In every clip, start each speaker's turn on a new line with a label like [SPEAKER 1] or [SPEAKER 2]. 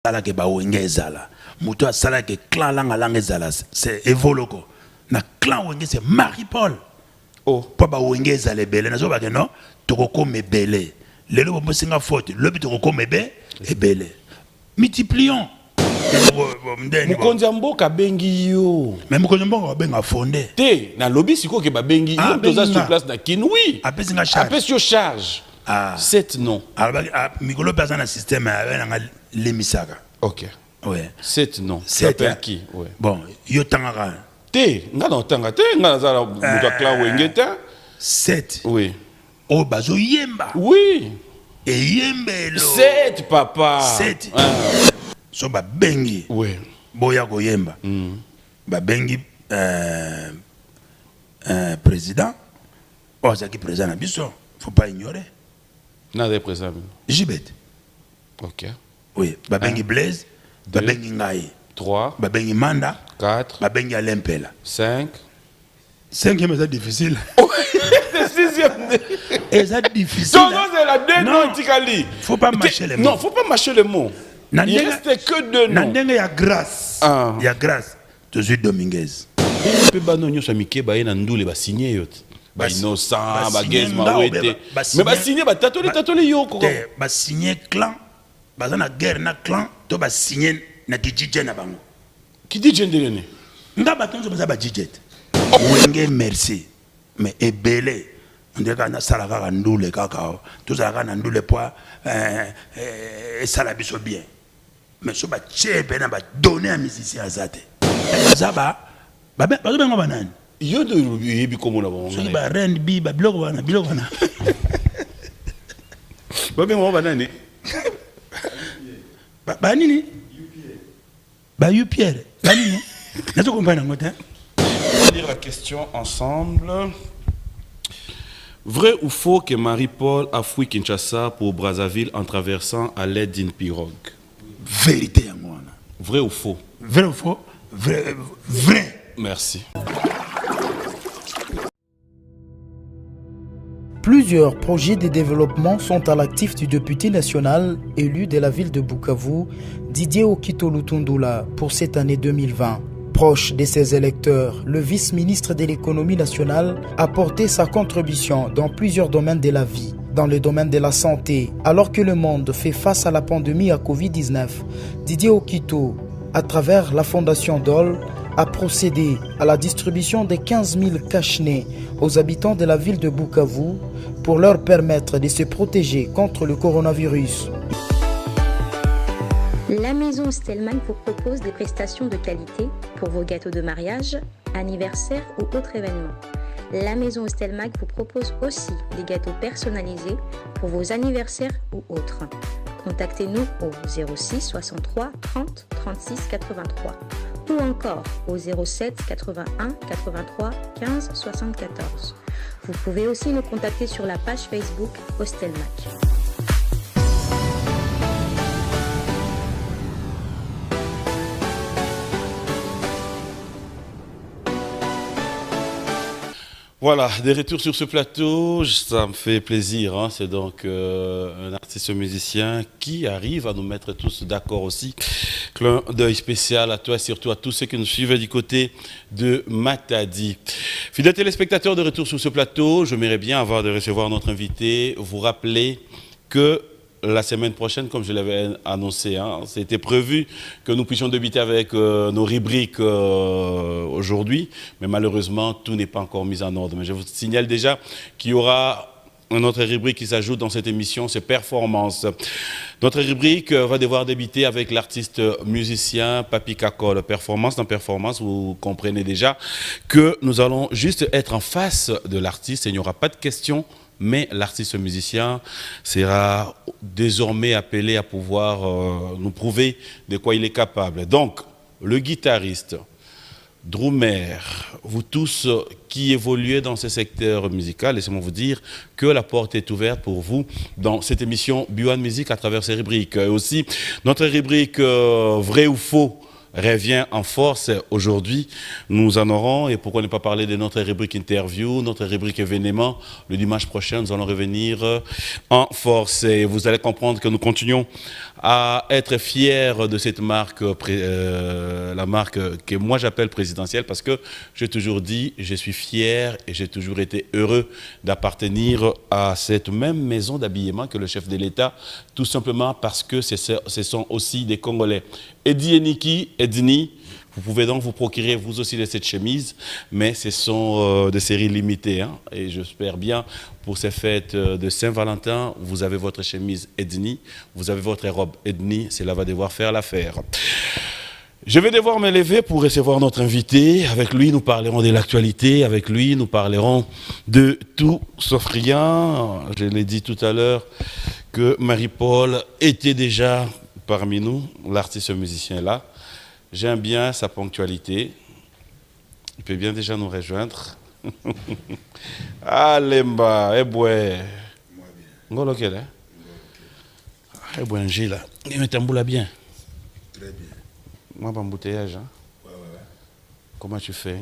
[SPEAKER 1] sala ke ba wenge ezala muto asala ke clan langa ezala c'est evoloko na clan wenge c'est Marie-Paul
[SPEAKER 2] Oh
[SPEAKER 1] po ba wenge ezala ebele nazo ba ke non tokoko mebele lelo bo singa faute lobi tokoko mebe ebele multiplions
[SPEAKER 2] Mukonzi mboka bengi yo.
[SPEAKER 1] Mais mukonzi mboka benga fondé.
[SPEAKER 2] Te na lobby siko ke ba bengi yo toza sur place na kin oui.
[SPEAKER 1] Apesi nga charge.
[SPEAKER 2] Apesi yo charge.
[SPEAKER 1] Ah.
[SPEAKER 2] 7 non.
[SPEAKER 1] Alors mikolo personne na système na lemisaka.
[SPEAKER 2] OK.
[SPEAKER 1] Ouais.
[SPEAKER 2] 7 non.
[SPEAKER 1] 7
[SPEAKER 2] qui? Ouais.
[SPEAKER 1] Bon, yo tangaka.
[SPEAKER 2] Te nga na tanga te nga na za muta clan wengeta.
[SPEAKER 1] 7.
[SPEAKER 2] Oui.
[SPEAKER 1] Oh bazo yemba.
[SPEAKER 2] Oui.
[SPEAKER 1] Et yembelo.
[SPEAKER 2] 7 papa.
[SPEAKER 1] 7. So ba bengi.
[SPEAKER 2] Oui.
[SPEAKER 1] Boya ko yemba. Ba bengi président. Oh ça qui président na biso. Faut pas ignorer.
[SPEAKER 2] Na des président.
[SPEAKER 1] Jibet.
[SPEAKER 2] OK.
[SPEAKER 1] Oui, ba bengi Blaise, ba bengi ngai.
[SPEAKER 2] 3.
[SPEAKER 1] Ba bengi Manda.
[SPEAKER 2] 4.
[SPEAKER 1] Ba bengi Alempela.
[SPEAKER 2] 5.
[SPEAKER 1] 5e c'est difficile.
[SPEAKER 2] C'est 6e.
[SPEAKER 1] Et c'est difficile.
[SPEAKER 2] Non, c'est la dernière Tikali.
[SPEAKER 1] Faut pas mâcher les mots.
[SPEAKER 2] Non, faut pas mâcher les mots. Il reste que 2 noms.
[SPEAKER 1] Il y a grâce. Il y a grâce. De suite Dominguez.
[SPEAKER 2] Et puis, nous sommes Mickey, bah, il y a un ba signé. Ba innocent, ba Gez, Mawete. Mais ba signé, ba tatole yo.
[SPEAKER 1] Ba signé clan. Ba na guerre na clan. To ba signé na DJ na bango.
[SPEAKER 2] Qui dit gender?
[SPEAKER 1] Nga ba tonzo ba DJ. Wenge merci. Mais ebele. On dirait qu'on a salaka ka ndule kaka. Tout ça ka ndule poa salabiso bien. Mais so ba chebe na ba donner à musicien azate. Zaba ba bengo banani.
[SPEAKER 2] Yo de yebi komo na bango.
[SPEAKER 1] So ba rend bi ba biloko wana.
[SPEAKER 2] Ba bengo banani.
[SPEAKER 1] Ba nini? Ba yu Pierre. Ba nini? Nazo comprendre ngota.
[SPEAKER 2] On va lire la question ensemble. Vrai ou faux que Marie-Paul a fui Kinshasa pour Brazzaville en traversant à l'aide d'une pirogue?
[SPEAKER 1] Vérité à moi.
[SPEAKER 2] Vrai ou faux?
[SPEAKER 1] Vrai ou faux? Vrai.
[SPEAKER 2] Merci.
[SPEAKER 3] Plusieurs projets de développement sont à l'actif du député national élu de la ville de Bukavu, Didier Okito Lutundula, pour cette année 2020. Proche de ses électeurs, le vice-ministre de l'économie nationale a porté sa contribution dans plusieurs domaines de la vie. Dans le domaine de la santé, alors que le monde fait face à la pandémie à Covid-19, Didier Okito, à travers la fondation DOL, a procédé à la distribution de 15 000 cache-nez aux habitants de la ville de Bukavu pour leur permettre de se protéger contre le coronavirus.
[SPEAKER 4] La maison Stelman vous propose des prestations de qualité pour vos gâteaux de mariage, anniversaire ou autres événements. La maison Stelmag vous propose aussi des gâteaux personnalisés pour vos anniversaires ou autres. Contactez-nous au 06 63 30 36 83 ou encore au 07 81 83 15 74. Vous pouvez aussi nous contacter sur la page Facebook Hostelmac.
[SPEAKER 2] Voilà, des retours sur ce plateau, ça me fait plaisir. Hein. C'est donc un artiste musicien qui arrive à nous mettre tous d'accord aussi. Clin d'œil spécial à toi et surtout à tous ceux qui nous suivent du côté de Matadi. Fidèles téléspectateurs, de retour sur ce plateau, j'aimerais bien, avant de recevoir notre invité, vous rappeler que la semaine prochaine, comme je l'avais annoncé, hein, c'était prévu que nous puissions débuter avec nos rubriques aujourd'hui, mais malheureusement, tout n'est pas encore mis en ordre. Mais je vous signale déjà qu'il y aura une autre rubrique qui s'ajoute dans cette émission, c'est Performance. Notre rubrique va devoir débuter avec l'artiste musicien Papi Kakol. Performance, dans Performance, vous comprenez déjà que nous allons juste être en face de l'artiste et il n'y aura pas de questions. Mais l'artiste musicien sera désormais appelé à pouvoir nous prouver de quoi il est capable. Donc, le guitariste, drummer, vous tous qui évoluez dans ce secteur musical, laissez-moi vous dire que la porte est ouverte pour vous dans cette émission B1 Music à travers ces rubriques. Et aussi, notre rubrique Vrai ou Faux revient en force aujourd'hui. Nous en aurons, et pourquoi ne pas parler de notre rubrique interview, notre rubrique événement. Le dimanche prochain, nous allons revenir en force. Et vous allez comprendre que nous continuons à être fiers de cette marque, la marque que moi j'appelle présidentielle, parce que j'ai toujours dit, je suis fier et j'ai toujours été heureux d'appartenir à cette même maison d'habillement que le chef de l'État, tout simplement parce que ce sont aussi des Congolais. Edni, vous pouvez donc vous procurer vous aussi de cette chemise, mais ce sont des séries limitées. Hein, et j'espère bien, pour ces fêtes de Saint-Valentin, vous avez votre chemise Edni, vous avez votre robe Edni, cela va devoir faire l'affaire. Je vais devoir me lever pour recevoir notre invité. Avec lui, nous parlerons de l'actualité. Avec lui, nous parlerons de tout sauf rien. Je l'ai dit tout à l'heure que Marie-Paul était déjà parmi nous, l'artiste musicien est là. J'aime bien sa ponctualité. Il peut bien déjà nous rejoindre. Ah, Lemba, eh boué. Ngolo kele. Eh boué, Ngila. Il me tamboula bien.
[SPEAKER 1] Très bien.
[SPEAKER 2] Moi, embouteillage. Hein?
[SPEAKER 1] Ouais.
[SPEAKER 2] Comment tu fais?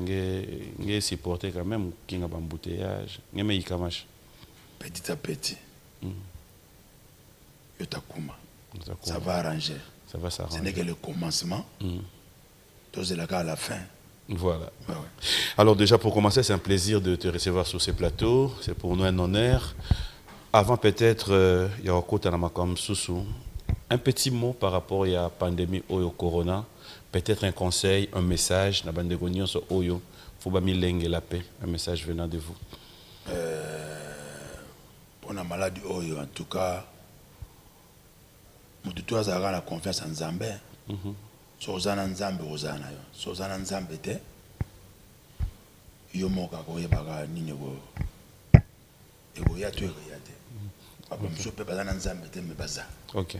[SPEAKER 2] J'ai supporté quand même qu'il y a un embouteillage.
[SPEAKER 1] Petit à petit. Ça va arranger.
[SPEAKER 2] Ça va s'arranger.
[SPEAKER 1] Ce n'est que le commencement. Tout est là à la fin.
[SPEAKER 2] Voilà. Ouais. Alors déjà, pour commencer, c'est un plaisir de te recevoir sur ces plateaux. C'est pour nous un honneur. Avant peut-être, il y a comme Soussou. Un petit mot par rapport à la pandémie au corona. Peut-être un conseil, un message. La bande de Gognon sur Oyo. Faut pas milengue la paix. Un message venant de vous.
[SPEAKER 1] Pour la maladie Oyo, en tout cas, nous devons avoir la confiance en Zambé. Sozana Nzambe ozana yo. Sozana Nzambe te. Yo moka ko yebaka nini go. Ego ya tu ego ya te. Papa msope bazana Nzambe te me baza.
[SPEAKER 2] OK.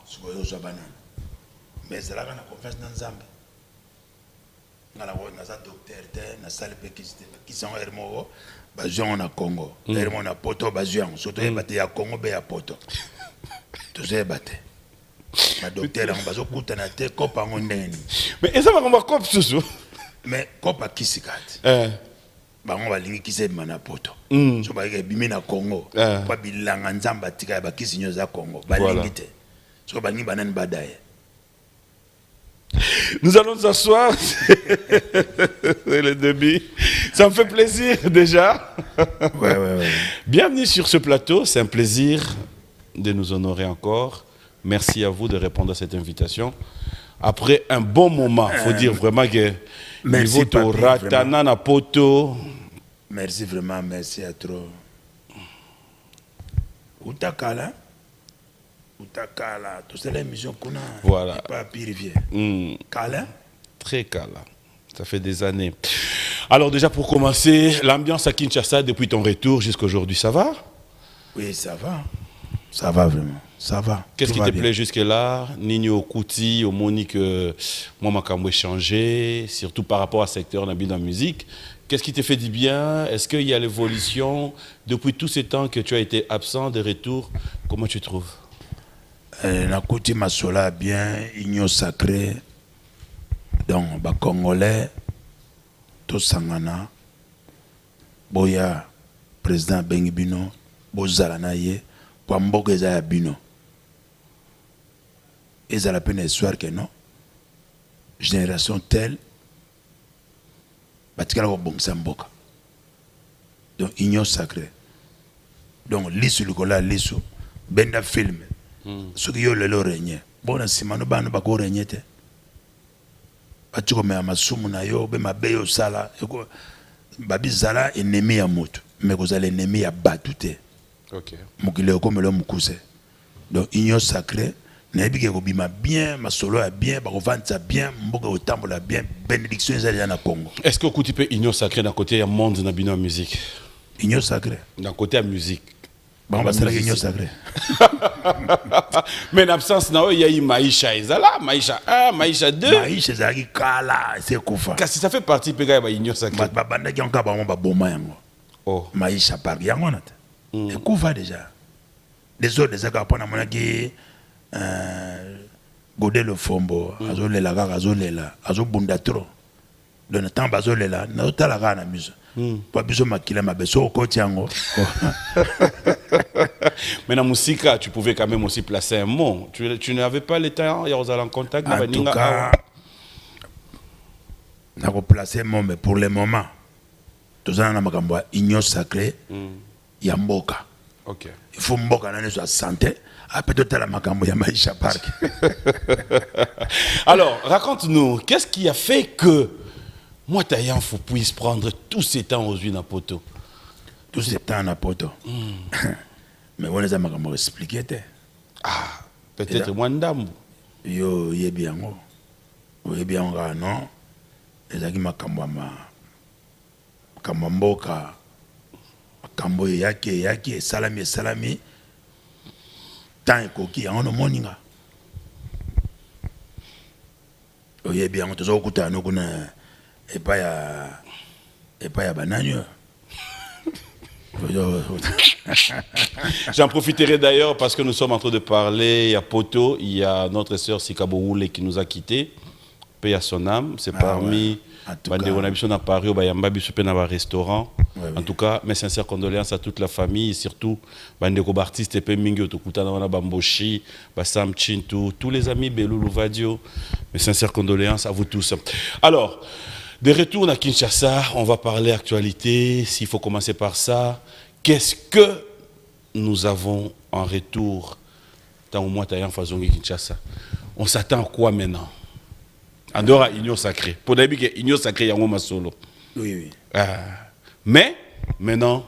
[SPEAKER 1] Siko yo zo banana. Mais c'est là qu'on a confiance dans Nzambe. Ngala ko na za docteur te na salle pe qui sont hermo bazion na Congo. Hermo na poto bazion. Surtout yebate ya Congo be ya poto. Tout bate. Ma docteur on bazo kutana te kopa ngondeni.
[SPEAKER 2] Mais ça va comment cop Soussou?
[SPEAKER 1] Mais kopa kisikati. Bango balingi kise mana poto. So ba ke bimi na Congo. Ba bilanga Nzamba tika ba kisinyo za Congo. Balingi te. So bangi banani badaye.
[SPEAKER 2] Nous allons nous asseoir. C'est le début. Ça me fait plaisir déjà.
[SPEAKER 1] Ouais.
[SPEAKER 2] Bienvenue sur ce plateau. C'est un plaisir de nous honorer encore. Merci à vous de répondre à cette invitation. Après un bon moment, il faut dire vraiment que
[SPEAKER 1] merci
[SPEAKER 2] niveau ratana na poto.
[SPEAKER 1] Merci vraiment, merci à trop. Utakala, tout c'est l'émission qu'on a.
[SPEAKER 2] Voilà.
[SPEAKER 1] Pas pire. Kala.
[SPEAKER 2] Très kala. Ça fait des années. Alors déjà pour commencer, l'ambiance à Kinshasa depuis ton retour jusqu'à aujourd'hui, ça va?
[SPEAKER 1] Oui, ça va. Ça va vraiment. Ça va.
[SPEAKER 2] Qu'est-ce qui te plaît jusque-là? Nini Okuti, au Monique, moi, ma camoué changé, surtout par rapport au secteur de la musique. Qu'est-ce qui te fait du bien? Est-ce qu'il y a l'évolution depuis tous ces temps que tu as été absent de retour? Comment tu trouves?
[SPEAKER 1] Nakuti Masola bien, Igno Sacré, donc, les Congolais, tout Sangana, Boya, président Bengibino, Bozalanaye, pour Mboka Zaya Bino. Et ça la peine histoire que non. Génération telle, Batikala ko bongsa Mboka. Donc, Igno Sacré. Donc, l'issue le cola, l'issue, Benda film. Ce qui est le régné. Bon, si manu banu bako régné te. Batiko me amasumu na yo, be mabeyo sala. Babi zala ennemi ya moto. Mais vous allez ennemi ya batute.
[SPEAKER 2] OK.
[SPEAKER 1] Mukile ko melo mukuse. Donc union sacrée, na bike ko bima bien, ma solo ya bien, ba ko vanta bien, mboka otambola bien, bénédiction ezali na Congo.
[SPEAKER 2] Est-ce que tu peux union sacrée d'un côté ya monde na bino musique?
[SPEAKER 1] Union sacrée.
[SPEAKER 2] D'un côté à musique.
[SPEAKER 1] Bon, bah, c'est la union sacrée.
[SPEAKER 2] Mais en absence, il y a eu Maïcha Ezala, Maïcha 1, Maïcha 2.
[SPEAKER 1] Maïcha Ezala, Kala, c'est Koufa.
[SPEAKER 2] Parce que ça fait partie de l'union sacrée.
[SPEAKER 1] Banda qui ont un bon yango.
[SPEAKER 2] Oh.
[SPEAKER 1] Maïcha par yango nata. Et Koufa déjà. Les autres, des accords pour la monnaie Godé le fombo, azolela kaka azolela, azobunda trop. Donc le temps bazolela, na otala kaka na miso. Pas besoin makila mabeso okoti yango.
[SPEAKER 2] Mais dans Moussika, tu pouvais quand même aussi placer un mot. Tu n'avais pas le temps, il y a en contact.
[SPEAKER 1] En tout cas, na ko placer un mot, mais pour le moment, tout ça na makambo union sacrée, yamboka.
[SPEAKER 2] Ok.
[SPEAKER 1] Il faut mboka na soit santé. Peut-être la makambo ya Maïcha Park.
[SPEAKER 2] Alors, raconte-nous, qu'est-ce qui a fait que moi, Taïanfo puisse prendre tous ces temps aux yeux poto?
[SPEAKER 1] Tous ces temps à poto. Mais on les a makambo expliqué.
[SPEAKER 2] Ah, peut-être moins d'âme.
[SPEAKER 1] Yo, yé bien, yé bien, non. Les agis makambo ma kamamboka, makambo yaki, salami. Tant et coquille, on a moninga. Oye bien, on te zoe kuta no kuna et pas ya banane.
[SPEAKER 2] J'en profiterai d'ailleurs parce que nous sommes en train de parler. Il y a Poto, il y a notre sœur Sikabo Oule qui nous a quittés. Paix à son âme. C'est parmi on a Paris au Bayamba Bisupé dans un restaurant. En tout cas, mes sincères condoléances à toute la famille, surtout Bandeko Bartiste et Pemingyo Tokutana Bamboshi, Bassam Chintou, tous les amis Beloulou Vadio. Mes sincères condoléances à vous tous. Alors, de retour à Kinshasa, on va parler actualité. S'il faut commencer par ça, qu'est-ce que nous avons en retour dans le mois Taïan Fazongi Kinshasa? On s'attend à quoi maintenant? En dehors à Union Sacrée. Pour d'habitude, Union Sacrée, il y a un solo.
[SPEAKER 1] Oui.
[SPEAKER 2] Mais, maintenant,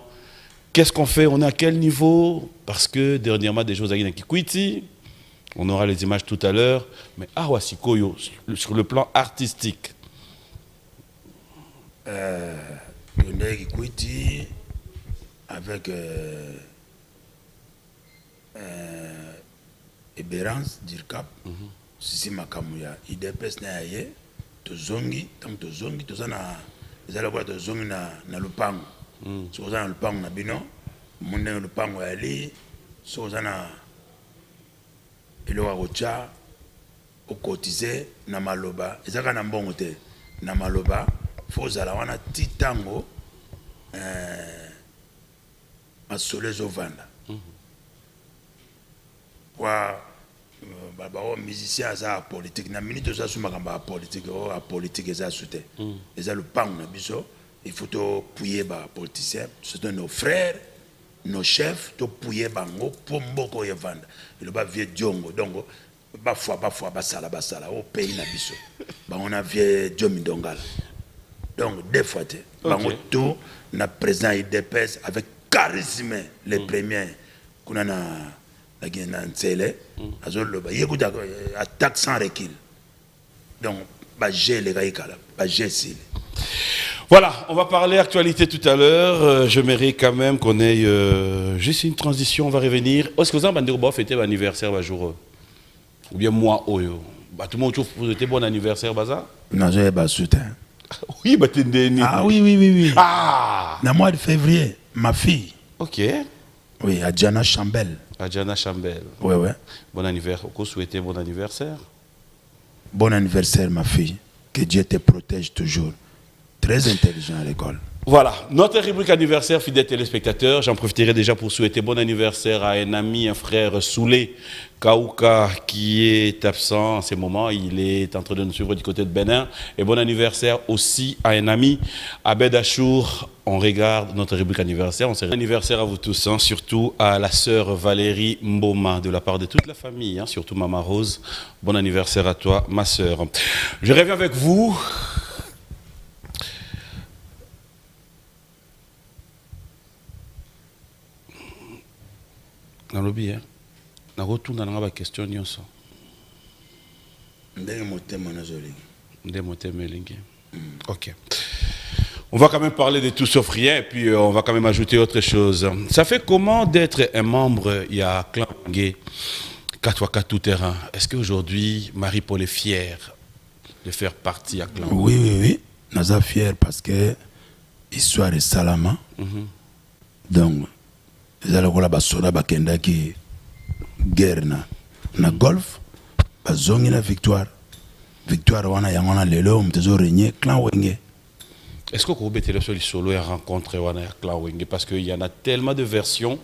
[SPEAKER 2] qu'est-ce qu'on fait? On est à quel niveau? Parce que dernièrement, des choses à Kikwiti, on aura les images tout à l'heure. Mais Awasikoyo, sur le plan artistique.
[SPEAKER 1] On est Kikwiti avec Ebérance, Dirkap. Si makamuya IDPS na ye tozongi tant tozongi tozana ezala kwa tozongi na lupango so ozana lupango na bino munde na lupango ya li so ozana eloko kocha okotize na maloba ezaka na mbongo te na maloba fo zala wana titango masolo ezovanda kwa baba musicien za politique na minute za suma kamba politique a politique za soute eza le pang na biso il faut to pouiller ba politicien c'est nos frères nos chefs to pouiller bango pomboko yevanda il ba vieux diongo donc ba fois ba sala au pays na biso ba on a vieux diomi dongala donc deux fois te bango tout na président IDPS avec charisme les premiers kuna na attaque sans recul. Donc,
[SPEAKER 2] voilà, on va parler actualité tout à l'heure. Je mérite quand même qu'on ait juste une transition. On va revenir. Est-ce que vous avez fêté l'anniversaire un jour? Ou bien moi, Oyo? Tout le monde trouve que vous êtes bon anniversaire, Baza?
[SPEAKER 1] Non, j'ai pas soutien.
[SPEAKER 2] Oui, bah t'es né.
[SPEAKER 1] Ah oui.
[SPEAKER 2] Ah!
[SPEAKER 1] Dans le mois de février, ma fille.
[SPEAKER 2] Ok.
[SPEAKER 1] Oui, Adjana Chambel.
[SPEAKER 2] Adjana Chambel.
[SPEAKER 1] Oui.
[SPEAKER 2] Bon anniversaire. Vous souhaitez bon anniversaire?
[SPEAKER 1] Bon anniversaire, ma fille. Que Dieu te protège toujours. Très intelligent à l'école.
[SPEAKER 2] Voilà, notre rubrique anniversaire, fidèles téléspectateurs. J'en profiterai déjà pour souhaiter bon anniversaire à un ami, un frère Soulé Kaouka, qui est absent en ce moment. Il est en train de nous suivre du côté de Bénin. Et bon anniversaire aussi à un ami, Abed Achour. On regarde notre rubrique anniversaire. Bon anniversaire à vous tous, hein, surtout à la sœur Valérie Mboma, de la part de toute la famille, hein, surtout Maman Rose. Bon anniversaire à toi, ma sœur. Je reviens avec vous. Dans le bien, na retourne dans la question nyonso. Ok. On va quand même parler de tout sauf rien et puis on va quand même ajouter autre chose. Ça fait comment d'être un membre, il y a Clan Gay, Katwaka tout terrain. Est-ce qu'aujourd'hui, Marie-Paul est fière de faire partie à Clan?
[SPEAKER 1] Oui. Nous sommes fiers parce que l'histoire est salama. Donc, ils allaient voir la basoda bakenda qui guerre na golf bazongi na victoire wana yangona lelo mtezo régner clan Wenge.
[SPEAKER 2] Est-ce que vous mettez sur les solos et rencontrer wana clan Wenge parce qu'il y en a tellement de versions,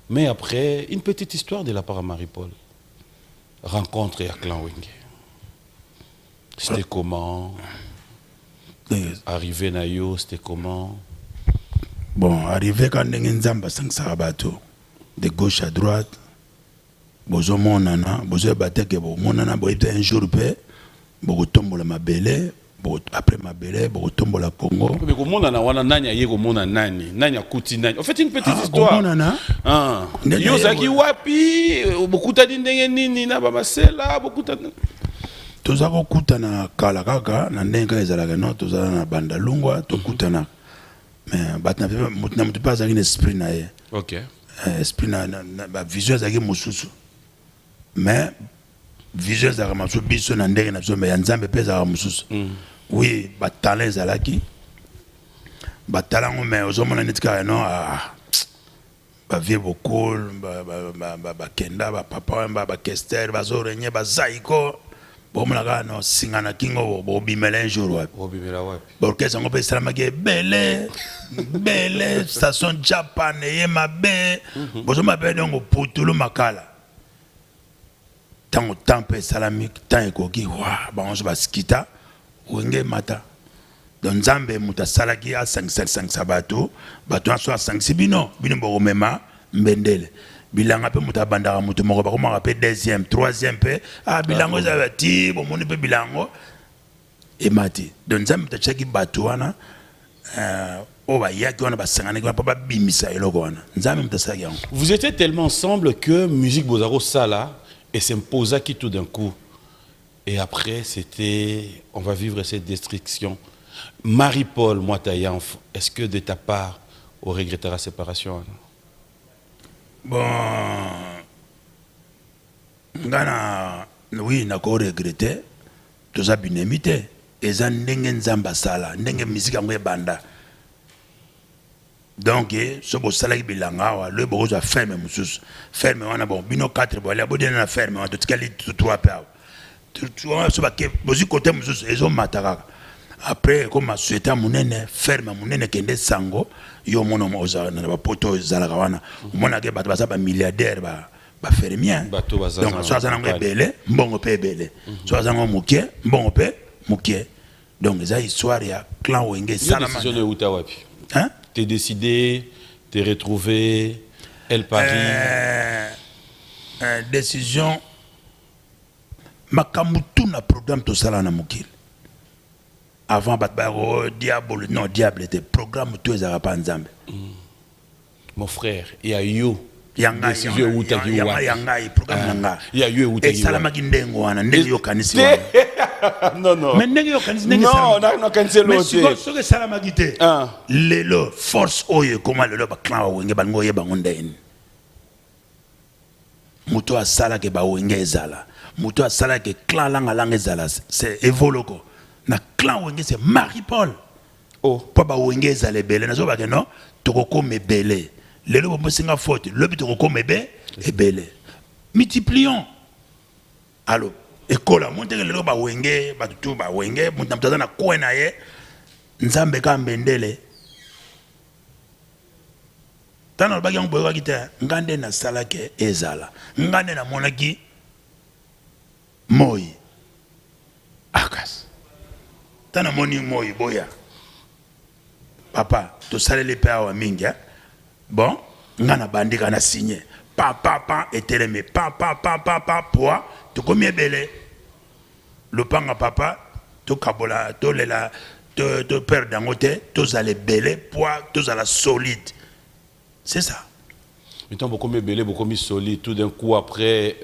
[SPEAKER 2] mais après une petite histoire de la part de Marie-Paul. Rencontre à clan Wenge. C'était comment? Arrivé na yo, c'était comment?
[SPEAKER 1] Bon, arrivé quand Nzamba 5 bateau de gauche à droite. Bozo monana, bozo bateke bo monana bo un jour pe, bo tombola mabele, bo après mabele, bo tombola Congo.
[SPEAKER 2] Mais comment monana wana nani yego mona nani, nani akuti nani. En fait une petite histoire.
[SPEAKER 1] Monana.
[SPEAKER 2] Ah. Yo zaki wapi, bokuta ndenge nini na baba sela, bokuta.
[SPEAKER 1] Tozako kutana kala kaka na ndenga ezalaka no tozala na banda lungwa to kutana. Mais batna mutna mutu pas avec esprit na ye.
[SPEAKER 2] OK.
[SPEAKER 1] Esprit na ba vision zaki mususu. Mais vision za kamaso biso na ndenge na biso mais nzambe pesa ka mususu. Oui, batala ezalaki. Batalango mais ozomona netika no ba vie beaucoup ba kenda ba papa ba kester ba zorenye ba zaiko. Bon mala no singana kingo bo bimela un jour wapi.
[SPEAKER 2] Bo bimela wapi.
[SPEAKER 1] Orchestre ngo pe salama ke bele station Japan ye mabe. Bozo mabe donc putulu makala. Tango tempe salami tan ekoki wa ba on ba skita Wenge mata. Donc Nzambe muta salaki a 5 sabato, bato so 5 bino bo mema mbendele. Bilanga pe muta bandaka mutu moko ba komaka pe deuxième, troisième pe bilango za bati bo moni pe bilango e mati. Donc Nzambe ta chaki bato wana o ba yaki wana ba sangana ko ba bimisa eloko wana. Nzambe muta salaki yango.
[SPEAKER 2] Vous étiez tellement ensemble que musique Bozaro sala et s'imposa qui tout d'un coup. Et après, c'était, on va vivre cette destruction. Marie-Paul Moitayanf, est-ce que de ta part, on regrettera la séparation?
[SPEAKER 1] Bon, oui, on a regretté. Tout ça, bien imité. Et ça, n'engue nzamba sala, n'engue musique en banda. Donc, ce beau salaire bilanga, le beau a ferme, monsieur. Ferme, on a bon, bino 4, bon, la bonne a ferme, on a tout calé 3 paires. Tu vois, ce baquet, vous côté, monsieur, ils ont matara. Après, comme ma souhaité mon nene, ferme, mon nene, qui est sango, yo mon homme, on a poto, zalagawana, mon a bat basa, milliardaire, ba fermier. Donc, soit ça n'a belé, bon, on peut belé. Soit ça n'a mouké, bon, on peut mouké. Donc, les histoires, il y a clan Wenge,
[SPEAKER 2] Salama. Hein? T'es décidé, t'es retrouvé, elle Paris.
[SPEAKER 1] Décision. Makamutu na programme to sala na mukil. Avant batbaro diable non diable était programme tout ezara pa nzambe.
[SPEAKER 2] Mon frère, il y a yo.
[SPEAKER 1] Yanga programme nanga.
[SPEAKER 2] Il y a yo
[SPEAKER 1] et salama kindengo wana ndenge yo kanisi wana.
[SPEAKER 2] Non non.
[SPEAKER 1] Mais ndenge yo kanisi ndenge
[SPEAKER 2] salama. Non, non kanisi lote.
[SPEAKER 1] Mais ce que salama kité. Lelo force oyo comment lelo ba clan Wenge bango ye bango ndeni. Muto asala ke ba Wenge ezala. Muto asala ke clan langa ezala c'est évoloko. Na clan Wenge c'est Marie-Paul.
[SPEAKER 2] Oh,
[SPEAKER 1] pa ba Wenge ezala belé na zo ba ke non tokoko me belé. Lelo bo singa faute, le but tokoko me be e belé. Multiplions. Allo école monte ke lelo ba Wenge ba tutu ba Wenge mutu mtaza na kwena ye nzambe ka mbendele. Tana ba yango boyo kite ngande na sala ke ezala. Ngande na monaki moi akas tana moni moi boya papa to salele pe awa mingi bon ngana bandika na signé papa eteleme papa poa to komi belé le panga papa to kabola to lela to père dangote to zale belé poa to zala solide c'est ça.
[SPEAKER 2] Mettons beaucoup mieux belé beaucoup mieux solide tout d'un coup après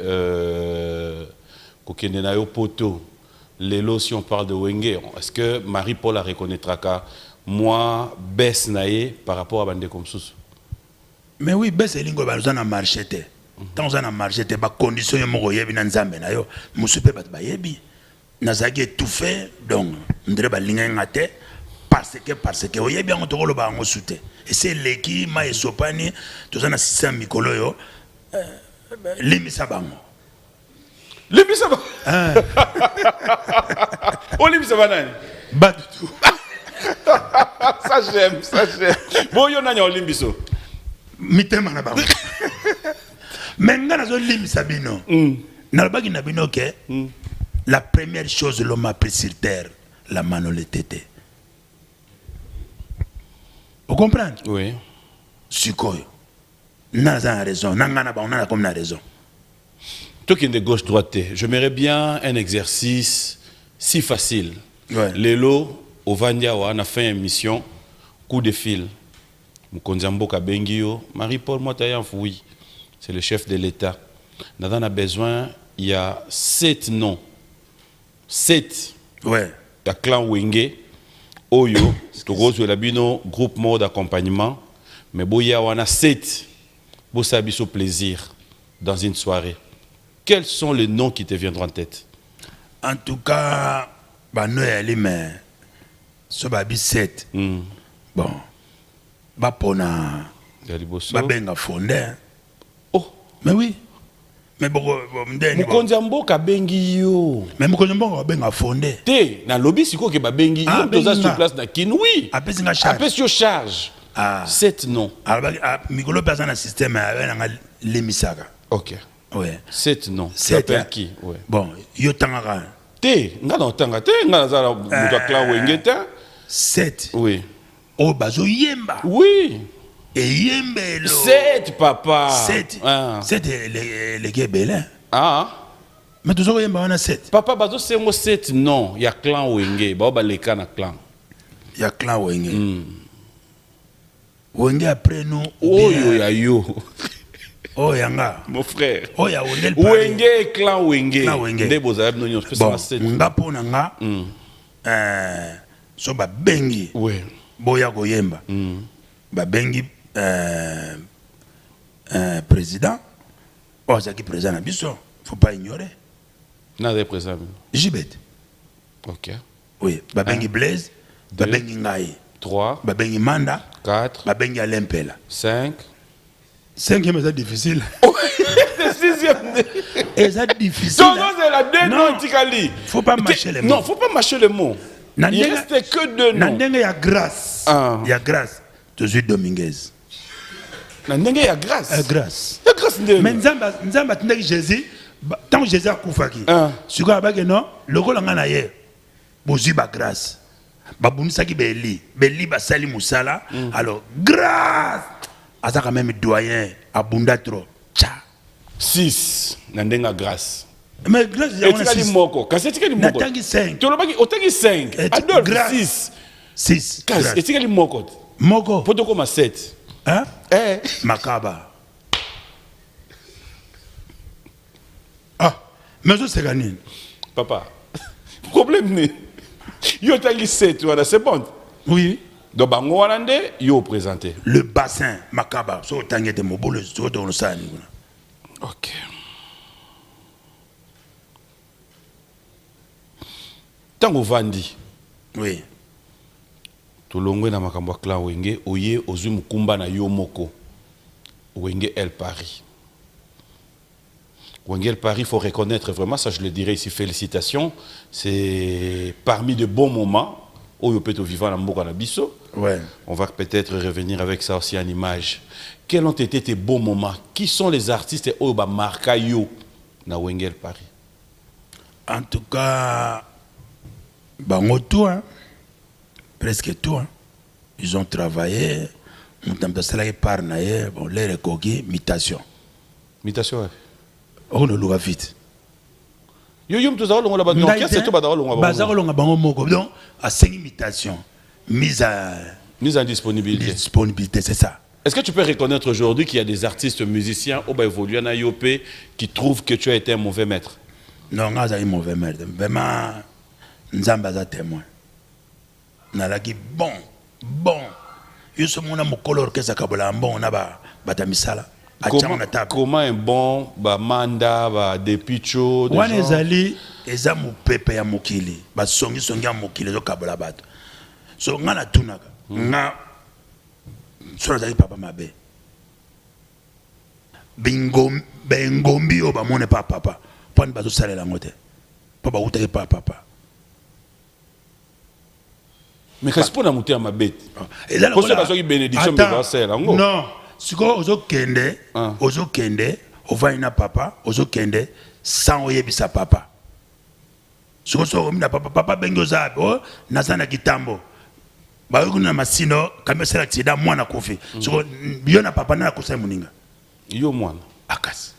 [SPEAKER 2] poto. Lelo, si on parle de Wenge, est-ce que Marie-Paul la reconnaîtra qu'à moi, baisse naïe par rapport à Bande comme Sous?
[SPEAKER 1] Mais oui, baisse et lingo, nous en a marché. Tant on a marché, ba condition yo moko yebi na nzambe na yo, musupe bat ba yebi. Nazaki étouffé, donc ndre ba linga ngate parce que oyebi ngo tokolo ba ngo souté. Et c'est leki ma esopani, to za na 600 mikolo yo limisa bango.
[SPEAKER 2] Limbisa ba. Oh limbisa ba nani?
[SPEAKER 1] Batutu.
[SPEAKER 2] Ça j'aime, ça j'aime. Bon yo nani olimbiso.
[SPEAKER 1] Mitema na bango. Mais nga nazo limbisa bino. Nalobaki na bino ke la première chose l'homme a pris sur terre, la mano le tété. Vous comprenez?
[SPEAKER 2] Oui.
[SPEAKER 1] Sikoyo. Naza a raison, nangana ba on a comme na raison.
[SPEAKER 2] Toi qui es de gauche-droite, j'aimerais bien un exercice si facile.
[SPEAKER 1] Ouais.
[SPEAKER 2] Lelo, au Vandiawa, on a fait une émission, coup de fil. Mkonzambo Kabengio, Marie-Paul Motayan, oui, c'est le chef de l'État. Nous avons besoin, il y a 7 noms. 7.
[SPEAKER 1] Ouais.
[SPEAKER 2] Il y a clan Wenge, Oyo, Togozo et Labino, groupement d'accompagnement. Mais il y a 7. Ça a au plaisir dans une soirée. Quels sont les noms qui te viendront en tête?
[SPEAKER 1] En tout cas, bah nous mais ce babi 7. Bon. Bah pona bah benga fondé.
[SPEAKER 2] Oh,
[SPEAKER 1] mais oui. Mais bon
[SPEAKER 2] Mukonzambo Kabengi yo.
[SPEAKER 1] Mais Mukonzambo benga fondé.
[SPEAKER 2] Te na lobby siko ke babengi yo toza sur place na kin oui.
[SPEAKER 1] Apesi nga charge.
[SPEAKER 2] Apesi yo charge.
[SPEAKER 1] Ah.
[SPEAKER 2] 7 noms.
[SPEAKER 1] Alors Mikolo personne na système avec lemisaka.
[SPEAKER 2] OK.
[SPEAKER 1] Ouais.
[SPEAKER 2] 7 noms.
[SPEAKER 1] 7
[SPEAKER 2] hein? Qui? Ouais.
[SPEAKER 1] Bon, yo tangaka.
[SPEAKER 2] Te, nga na tanga te, nga na za muto clan Wenge te.
[SPEAKER 1] 7.
[SPEAKER 2] Oui.
[SPEAKER 1] Oh bazo yemba.
[SPEAKER 2] Oui.
[SPEAKER 1] Et yembelo.
[SPEAKER 2] 7 papa.
[SPEAKER 1] 7.
[SPEAKER 2] Ah.
[SPEAKER 1] 7 les gars belin.
[SPEAKER 2] Ah.
[SPEAKER 1] Mais tu sais yemba on a 7.
[SPEAKER 2] Papa bazo c'est mo 7 non, il y a clan Wenge, ba leka na clan.
[SPEAKER 1] Il y a clan Wenge. Wenge après nous.
[SPEAKER 2] Oh yo ya yo.
[SPEAKER 1] Oh yanga.
[SPEAKER 2] Mon frère.
[SPEAKER 1] Oh ya Wenge.
[SPEAKER 2] Wenge clan Wenge.
[SPEAKER 1] Clan Wenge.
[SPEAKER 2] Des beaux arabes non,
[SPEAKER 1] bon, 7. Nga pona nga. So ba bengi.
[SPEAKER 2] Oui.
[SPEAKER 1] Boya go yemba. Ba bengi président. Oh ça qui président na biso. Faut pas ignorer.
[SPEAKER 2] Na des président.
[SPEAKER 1] Jibet.
[SPEAKER 2] OK.
[SPEAKER 1] Oui, ba bengi Blaise, ba bengi ngai.
[SPEAKER 2] 3,
[SPEAKER 1] ba bengi Manda,
[SPEAKER 2] 4,
[SPEAKER 1] ba bengi Alempela.
[SPEAKER 2] 5.
[SPEAKER 1] 5e c'est difficile.
[SPEAKER 2] C'est 6e.
[SPEAKER 1] Et c'est difficile.
[SPEAKER 2] Non, c'est la 2 noms Tikali.
[SPEAKER 1] Faut pas mâcher les mots.
[SPEAKER 2] Non, faut pas mâcher les mots. Il reste que 2 noms.
[SPEAKER 1] Nandenge ya grâce. Il y a grâce. Toujours Dominguez.
[SPEAKER 2] Nandenge ya grâce.
[SPEAKER 1] Grâce.
[SPEAKER 2] Ya grâce ndenge.
[SPEAKER 1] Mais nzamba tindaki Jésus, tant que Jésus a koufaki. Siko abaki non, lokola nga na ye. Bozui ba grâce. Babunisaki beli basali musala. Alors grâce. Asa quand même doyen abunda trop. Tcha.
[SPEAKER 2] 6 Nandenga grâce.
[SPEAKER 1] Mais grâce il y a
[SPEAKER 2] 6 moko. Kasi etikali moko.
[SPEAKER 1] Natangi 5.
[SPEAKER 2] Tu lobaki otaki 5. Adolphe 6.
[SPEAKER 1] 6.
[SPEAKER 2] Kasi etikali moko.
[SPEAKER 1] Moko.
[SPEAKER 2] Poto koma 7.
[SPEAKER 1] Hein? Makaba. Ah, mais c'est gagné.
[SPEAKER 2] Papa. Problème ni. Yo tangi 7 voilà, c'est bon.
[SPEAKER 1] Oui.
[SPEAKER 2] Donc bango wanande yo présenté.
[SPEAKER 1] Le bassin Makaba, so tangi de mobile, so dans le sani.
[SPEAKER 2] OK. Tango vandi.
[SPEAKER 1] Oui.
[SPEAKER 2] Tolongwe na makambo ya clan Wenge oye ozwi mukumba na yo moko. Wenge El Paris. Wenge El Paris, il faut reconnaître vraiment, ça je le dirais ici, félicitations. C'est parmi de bons moments. Oyo peut vivant na mboka na biso.
[SPEAKER 1] Ouais.
[SPEAKER 2] On va peut-être revenir avec ça aussi en image. Quels ont été tes bons moments? Qui sont les artistes oyo ba marka yo na Wenge El Paris?
[SPEAKER 1] En tout cas, bango tout, hein. Presque tout. Hein. Ils ont travaillé. Bon, les recogi, mutation.
[SPEAKER 2] Mutation, ouais.
[SPEAKER 1] On le loue vite.
[SPEAKER 2] Yo yum tout ça, on l'a battu. Donc, qu'est-ce que tu vas dans le
[SPEAKER 1] bazar on a bango moko. Donc, à 5 imitations. Mise
[SPEAKER 2] en disponibilité.
[SPEAKER 1] Disponibilité, c'est ça.
[SPEAKER 2] Est-ce que tu peux reconnaître aujourd'hui qu'il y a des artistes musiciens au évolué en IOP qui trouvent que tu as été un mauvais maître?
[SPEAKER 1] Non, on a eu mauvais maître. Vraiment, nous avons besoin de témoins. Nalaki bon. Yo ce mon amour color que ça kabola bon on a batamisala.
[SPEAKER 2] Comment un bon manda dépicho
[SPEAKER 1] wana ezali eza mu pepe ya mokili ba songi ya mokili zo kabola bato. So nga na tunaka nga so na papa mabe. Bengombi o ba mone pa papa. comprendre bazo salela ngote papa utake papa
[SPEAKER 2] mais qu'est-ce pour na muté ma bête
[SPEAKER 1] et là
[SPEAKER 2] parce que bazo ki bénédiction de basela ngo
[SPEAKER 1] non siko ozo kende ovaina papa ozo kende sans oyebisa papa siko so omina papa bengo zabe o nazana kitambo ba yokuna masino kambe sala accident mwana kofi siko biona papa na kosa muninga
[SPEAKER 2] yo mwana
[SPEAKER 1] akasi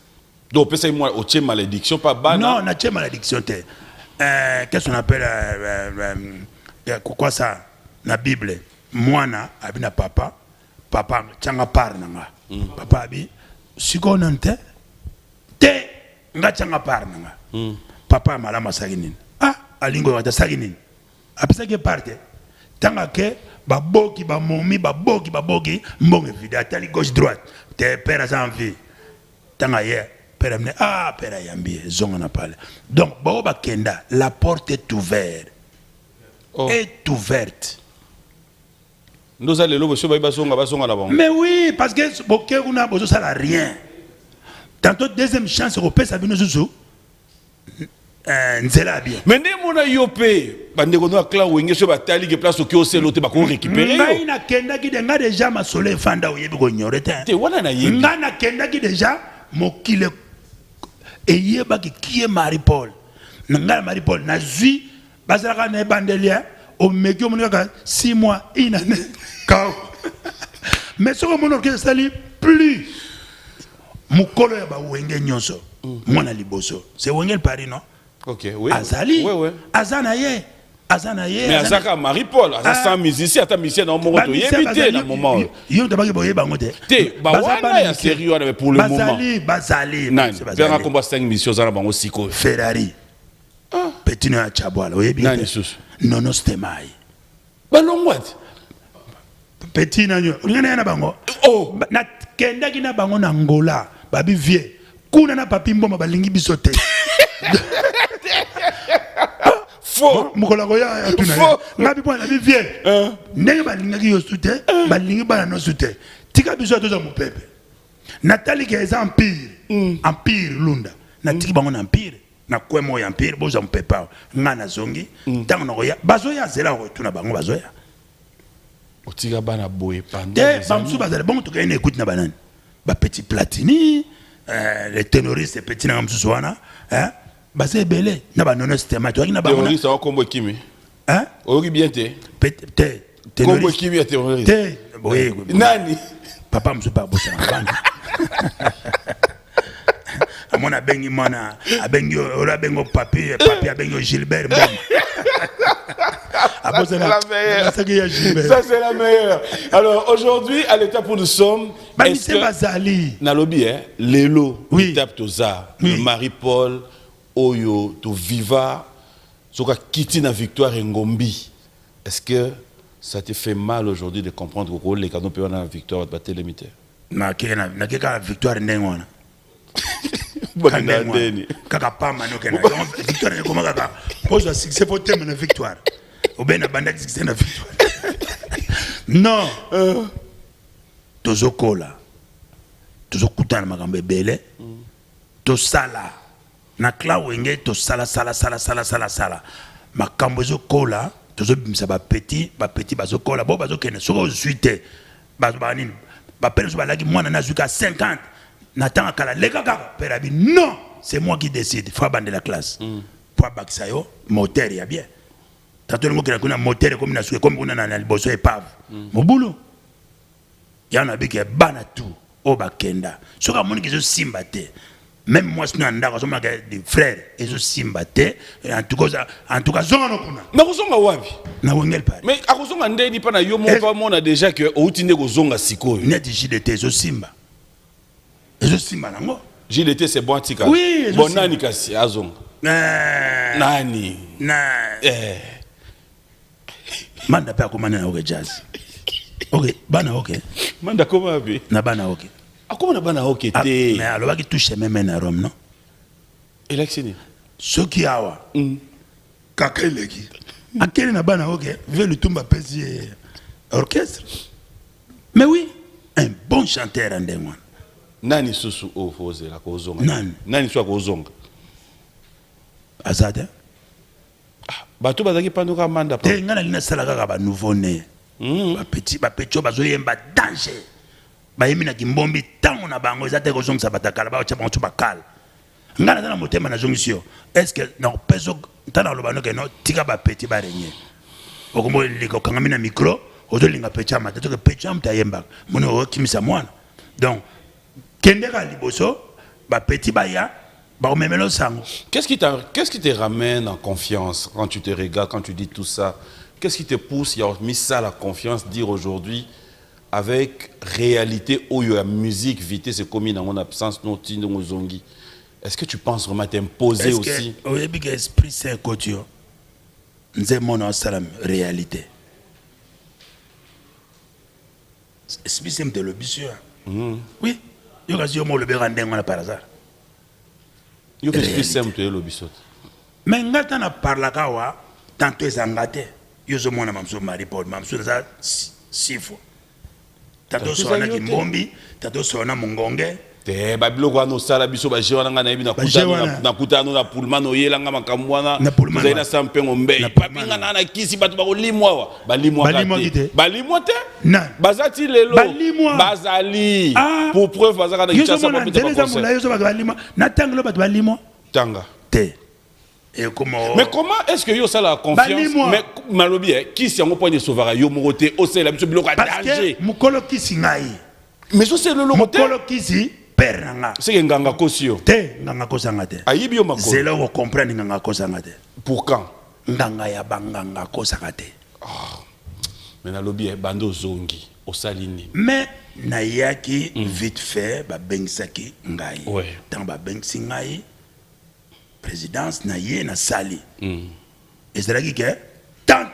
[SPEAKER 2] donc pesa moi o tche malédiction pas bana
[SPEAKER 1] non na tche malédiction te qu'est-ce qu'on appelle quoi ça na Bible mwana abina papa tchanga par nanga papa abi siko nante te nga tchanga par nanga papa malama saginin alingo wata saginin apesa ke parte tanga ke baboki bamomi baboki mbonge vide atali gauche droite te père a envie tanga ye père amne père yambi zonga na pale donc ba kenda la porte est ouverte est ouverte.
[SPEAKER 2] Nous allons le monsieur basonga là-bas.
[SPEAKER 1] Mais oui, parce que boké on a besoin ça n'a rien. Tantôt deuxième chance au pèse abino zuzu. Nzela bien.
[SPEAKER 2] Mais ne mona yopé bande ko no akla wenge so batali ke place ko selo te ba ko récupérer.
[SPEAKER 1] Ngai na kenda ki de nga déjà ma sole fanda oyebi ko nyorete.
[SPEAKER 2] Te wana na yebi.
[SPEAKER 1] Nga na kenda ki déjà mokile eyeba ki est Marie-Paul. Nga Marie-Paul na zui bazalaka na bandelia au mekio monika 6 mois une année kao. Mais ce que mon orchestre sali plus mukolo ya ba wenge nyonso mwana liboso c'est wenge Paris non.
[SPEAKER 2] OK oui.
[SPEAKER 1] Azali.
[SPEAKER 2] Oui.
[SPEAKER 1] Azana ye.
[SPEAKER 2] Mais Azaka Marie-Paul, Azaka musicien, ata musicien dans mon moto, yebité dans moment.
[SPEAKER 1] Yo tabaki boye bangote.
[SPEAKER 2] Te, ba wana ya sérieux pour le moment.
[SPEAKER 1] Bazali.
[SPEAKER 2] Non, père combat 5 missions za bango siko.
[SPEAKER 1] Ferrari. Petit na chabwala, oyebi.
[SPEAKER 2] Nani susu.
[SPEAKER 1] Nono stemai.
[SPEAKER 2] Balongwat.
[SPEAKER 1] Petit na nyo. Ngana na bango.
[SPEAKER 2] Oh,
[SPEAKER 1] na kenda kina bango na Angola, babi vie. Kuna na papi mboma balingi bisote.
[SPEAKER 2] Faux.
[SPEAKER 1] Mukola goya tuna. Ngabi bwana bi vie. Ndenge balinga ki yosute, balingi bana no sute. Tika biso to za mupepe. Natali ke za empire lunda. Na tiki bango na empire. Na kwemo ya empire boza mupepa. Ngana zongi. Tango no goya bazoya zela ko tuna bango bazoya.
[SPEAKER 2] Otiga bana boye pendant.
[SPEAKER 1] Te bamsu bazale bango to kayene écoute na banane. Ba petit Platini, les ténoristes petit na msusu wana, basé belé na ba nono système to na ba
[SPEAKER 2] terroriste au combo kimi oyoki bien te combo kimi ya terroriste
[SPEAKER 1] te boye
[SPEAKER 2] nani
[SPEAKER 1] papa mso pa bosa na bana amona bengi mana abengi ora bengo papi abengi Gilbert Mboma
[SPEAKER 2] ça c'est la meilleure. Alors aujourd'hui à l'étape où nous sommes est-ce que nalobi lelo étape toza Marie-Paul Oyo to viva soka kiti na victoire ngombi. Est-ce que ça te fait mal aujourd'hui de comprendre que les canons peuvent avoir la victoire de battre les militaires?
[SPEAKER 1] Na keka victoire ndengona. Kaka pa manoke na victoire ne koma kaka pose succès pour thème na victoire. Obena banda succès na victoire. Non. Tozokola. Tozokutana makambe bele. Tosala. Na kla wenge to sala makambo zokola tozo bimisa ba petit bazokola bo bazokene soko suite bazobanini ba père so balaki mwana na zuka 50 na tanga kala leka kaka père abi non c'est moi qui décide faut bande la classe pour bakisa yo moteur ya bien tato ngo kena kuna moteur comme na suke comme kuna na liboso epave mobulu yana bike bana tout o bakenda soka moni kizo simba te. Même moi, je suis un des frères, et je suis batté, en tout cas, zonga no kuna.
[SPEAKER 2] Na kozonga wapi?
[SPEAKER 1] Na wengel pare.
[SPEAKER 2] Mais a kozonga ndeni pa na yo mo pa mona déjà que outinde kozonga sikoyo.
[SPEAKER 1] Net JDT zo simba. Ezo simba nango.
[SPEAKER 2] JDT c'est bon tika.
[SPEAKER 1] Oui,
[SPEAKER 2] bon nani kasi azonga. Nani?
[SPEAKER 1] Manda pa komana na oke jazz. OK, bana OK.
[SPEAKER 2] Manda koma bi.
[SPEAKER 1] Na bana OK.
[SPEAKER 2] Comment on a bana OK té?
[SPEAKER 1] Mais alors qui touche même na Rome non?
[SPEAKER 2] Électionné.
[SPEAKER 1] Ce qui awa. Kakeleki. Akeli na bana OK, veut le tumba pesi orchestre. Mais oui, un bon chanteur en demande.
[SPEAKER 2] Nani susu o foze la kozonga.
[SPEAKER 1] Nani
[SPEAKER 2] soit kozonga.
[SPEAKER 1] azade
[SPEAKER 2] bato bazaki pandoka manda pa
[SPEAKER 1] te ngana lina sala kaka ba nouveau né ba petit bazo yemba danger ba yemi na kimbombi tango na bango ezate ko zongisa batakala ba chapa to bakala ngana na motema na zongisio est-ce que non peso tana lo banoke no tika ba petit ba renye okombo liko kangami na micro ozolinga pecha mata to ke pecha mta yemba mono o kimisa mwana donc kendeka liboso ba petit ba ya. Qu'est-ce
[SPEAKER 2] qui te ramène en confiance quand tu te regardes, quand tu dis tout ça? Qu'est-ce qui te pousse à mis ça la confiance, dire aujourd'hui, avec réalité, où la musique, vitesse, c'est commis dans mon absence, est-ce que tu penses vraiment t'imposer aussi?
[SPEAKER 1] Oui, parce que l'esprit c'est un côté. Nous avons réalité. L'esprit c'est de l'obissu. Oui, il y a le bérandin par hasard.
[SPEAKER 2] Yo que simple le bisot.
[SPEAKER 1] Mais ngata na parla kawa tanto ezangate. Yo zo mona mamso mari Paul mamso za sifo. Tato so na kimbombi, tato so na mungonge.
[SPEAKER 2] Te babilo kwa no sala biso ba jewana nga na yebi na kutano na pulman oyela nga makamwana. Za ina sampengo mbei. Papinga na kisi batu ba kolimwa ba limwa kate. Ba limwa te?
[SPEAKER 1] Na.
[SPEAKER 2] Bazati lelo. Bazali. Pour preuve bazaka na kichasa ba pete ba conseil.
[SPEAKER 1] Yo zo ba limwa. Na tanglo ba limwa.
[SPEAKER 2] Tanga.
[SPEAKER 1] Te. Et comment
[SPEAKER 2] mais comment est-ce que yo ça la confiance mais malobi qui si on point de sauvara yo moroté au c'est la biso biloko danger.
[SPEAKER 1] Mukolo kisi ngai.
[SPEAKER 2] Mais ça c'est le lomoté.
[SPEAKER 1] Mukolo kisi peranga.
[SPEAKER 2] C'est nganga kosio.
[SPEAKER 1] Te nganga kosanga te.
[SPEAKER 2] Ayibi yo makolo.
[SPEAKER 1] C'est là où on comprend nganga kosanga te.
[SPEAKER 2] Pour quand?
[SPEAKER 1] Nganga ya banganga kosanga te.
[SPEAKER 2] Mais na lobi bando zongi au salini.
[SPEAKER 1] Mais na yaki vite fait ba bengsaki ngai.
[SPEAKER 2] Ouais.
[SPEAKER 1] Tant ba bengsi ngai présidence na ye na sali. Et c'est là qui que tant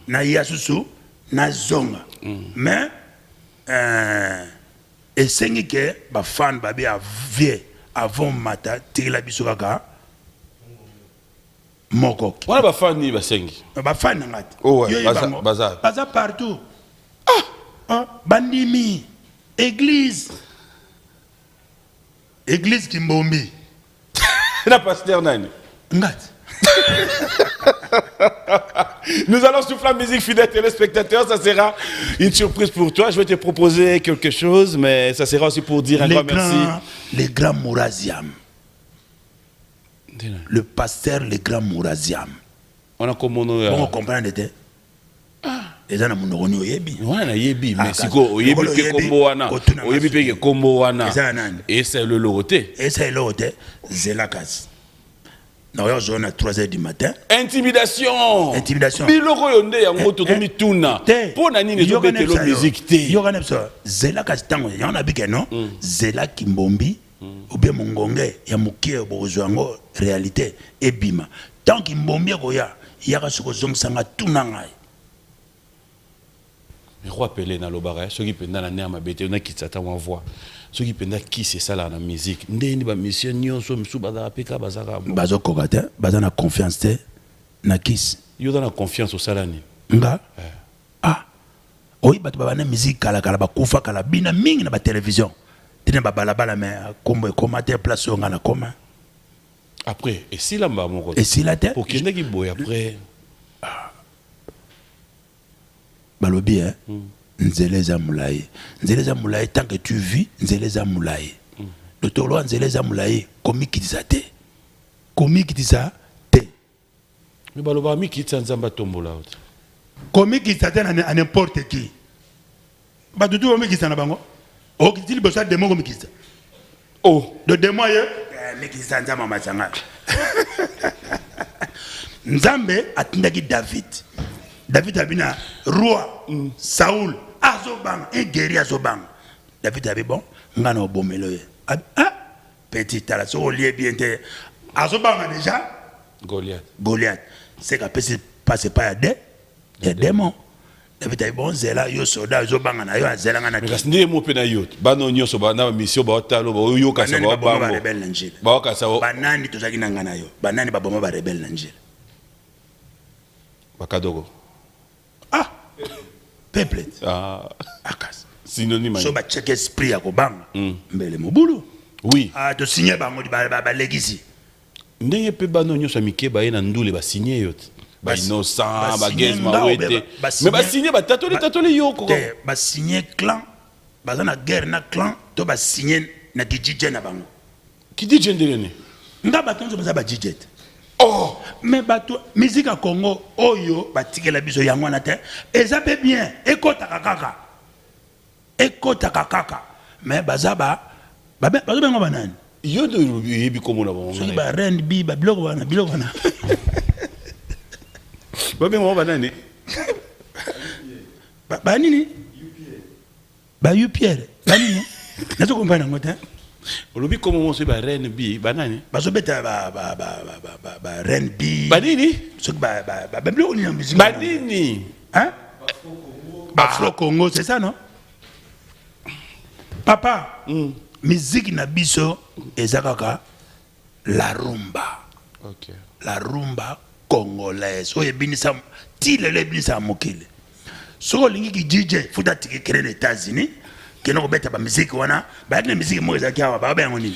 [SPEAKER 1] na yasusu na zonga. Mais et c'est que ba fan ba bi avie avant mata tila biso kaka moko.
[SPEAKER 2] Wala ba fan ni ba sengi.
[SPEAKER 1] Ba fan ngati.
[SPEAKER 2] Oh ouais, baza
[SPEAKER 1] partout. Bandimi église Kimbombi.
[SPEAKER 2] La pasteur Nani.
[SPEAKER 1] Ngati.
[SPEAKER 2] Nous allons souffler la musique, fidèles téléspectateurs. Ça sera une surprise pour toi. Je vais te proposer quelque chose, mais ça sera aussi pour dire un grand merci.
[SPEAKER 1] Les grands Mouraziam. Le pasteur, les grands Mouraziam.
[SPEAKER 2] On a comme
[SPEAKER 1] on comprend l'été. Et ça, on a yebi.
[SPEAKER 2] On a yebi, mais si on yebi que combo wana, on yebi que combo wana. Et c'est le loroté.
[SPEAKER 1] Et c'est le loroté. Zelakas. Nous sommes à 3h du matin.
[SPEAKER 2] Intimidation.
[SPEAKER 1] Intimidation.
[SPEAKER 2] Biloko yonde ya moto to mituna. Pour nani ne zobete lo musique te.
[SPEAKER 1] Yo kana ça. Zelakas tango ya on a bike non. Zela Kimbombi ou bien mongonge ya mukie bozwango réalité ebima. Tant Kimbombi ko ya ka soko zomsanga tunanga.
[SPEAKER 2] Mais roi Pelé na lobara, ceux qui pendant la nerf ma bête, on a qui s'attend en voix. Ceux qui pendant qui c'est ça là la musique. Ndeni ba mission nyonso msu bazara peka bazara.
[SPEAKER 1] Bazo kokate, bazana confiance te na kiss.
[SPEAKER 2] Yo dans la confiance au salani.
[SPEAKER 1] Nga. Oui, batu ba na musique kala ba kufa kala bina mingi na ba télévision. Tene ba balabala mais comme commentaire place on na comment.
[SPEAKER 2] Après, et si là mba mon côté.
[SPEAKER 1] Et si là te.
[SPEAKER 2] Pour qu'il n'ait boy après.
[SPEAKER 1] Balobi nzeleza mulai tant que tu vis nzeleza mulai le tolo nzeleza mulai komi kitisa te
[SPEAKER 2] mais baloba mi kitisa nzamba tombola
[SPEAKER 1] komi kitisa te à n'importe qui ba tutu komi kitisa na bango o kitili bosa demo komi kitisa de demo ye mi kitisa nzamba machanga nzambe atindaki David abina roi Saoul azobang un guerrier azobang David abi bon ngana obomelo ye petit tala so lié bien te azobang déjà Goliath c'est qu'après passe pas à des démons David abi bon zela yo soda azobang na yo azela ngana
[SPEAKER 2] mais kasi ndé mo pe na yo bano nyoso ba na mission ba talo ba yo ka sa ba bango ba ka sa
[SPEAKER 1] banani tozaki na ngana yo banani ba bomba ba rebelle na njila
[SPEAKER 2] bakadogo
[SPEAKER 1] peuple
[SPEAKER 2] akas synonyme
[SPEAKER 1] so ba check esprit ya kobanga mbele mobulu
[SPEAKER 2] oui
[SPEAKER 1] to signer bango ba legisi
[SPEAKER 2] ndenge pe bano nyonso mike ba na ndule ba signé yo ba innocent ba gaz mawete mais ba signé ba tatole yoko
[SPEAKER 1] ba signé clan ba na guerre na clan to ba signé na DJ na bango
[SPEAKER 2] qui dit ndenge
[SPEAKER 1] nga bato nzo ba DJ oh mais bato musique à Congo oyo batikela biso yango na te eza pe bien ekota kaka mais bazaba bengo banani
[SPEAKER 2] yo de yebi komo na bango
[SPEAKER 1] so ba R&B ba biloko wana
[SPEAKER 2] ba bengo banani
[SPEAKER 1] ba nini ba Pierre ba nini nazo comprendre ngote
[SPEAKER 2] olobi komo mo so ba R&B banani
[SPEAKER 1] bazo beta ba R&B
[SPEAKER 2] ba nini
[SPEAKER 1] so ba biloko ni musique
[SPEAKER 2] ba nini
[SPEAKER 1] hein ba Afro Congo c'est ça non papa musique na biso ezakaka la rumba.
[SPEAKER 2] OK.
[SPEAKER 1] La rumba congolaise. Oye binisa tile le binisa mokile. Soko lingi ki DJ futa tiki créer les États-Unis keno ko beta ba musique wana ba na musique mo ezaki awa ba ba ngoni.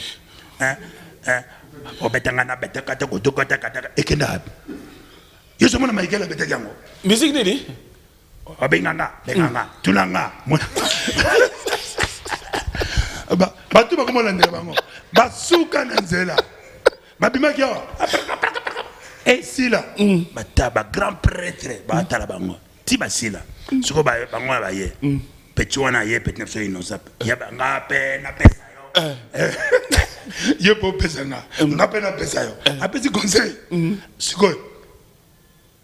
[SPEAKER 1] O betanga na beta kata ko to kata ekenda. Yo somo na Michael beta yango.
[SPEAKER 2] Musique nini?
[SPEAKER 1] Benganga tunanga. Batu bakomona ndela bango basuka na nzela babimaki awa esila bataba grand prêtre batala bango ti basila soko bango ba ye petit wana ye petit nafso innocent ya banga pe na pesa yo ye po pesa nga pe na pesa yo apesi conseil siko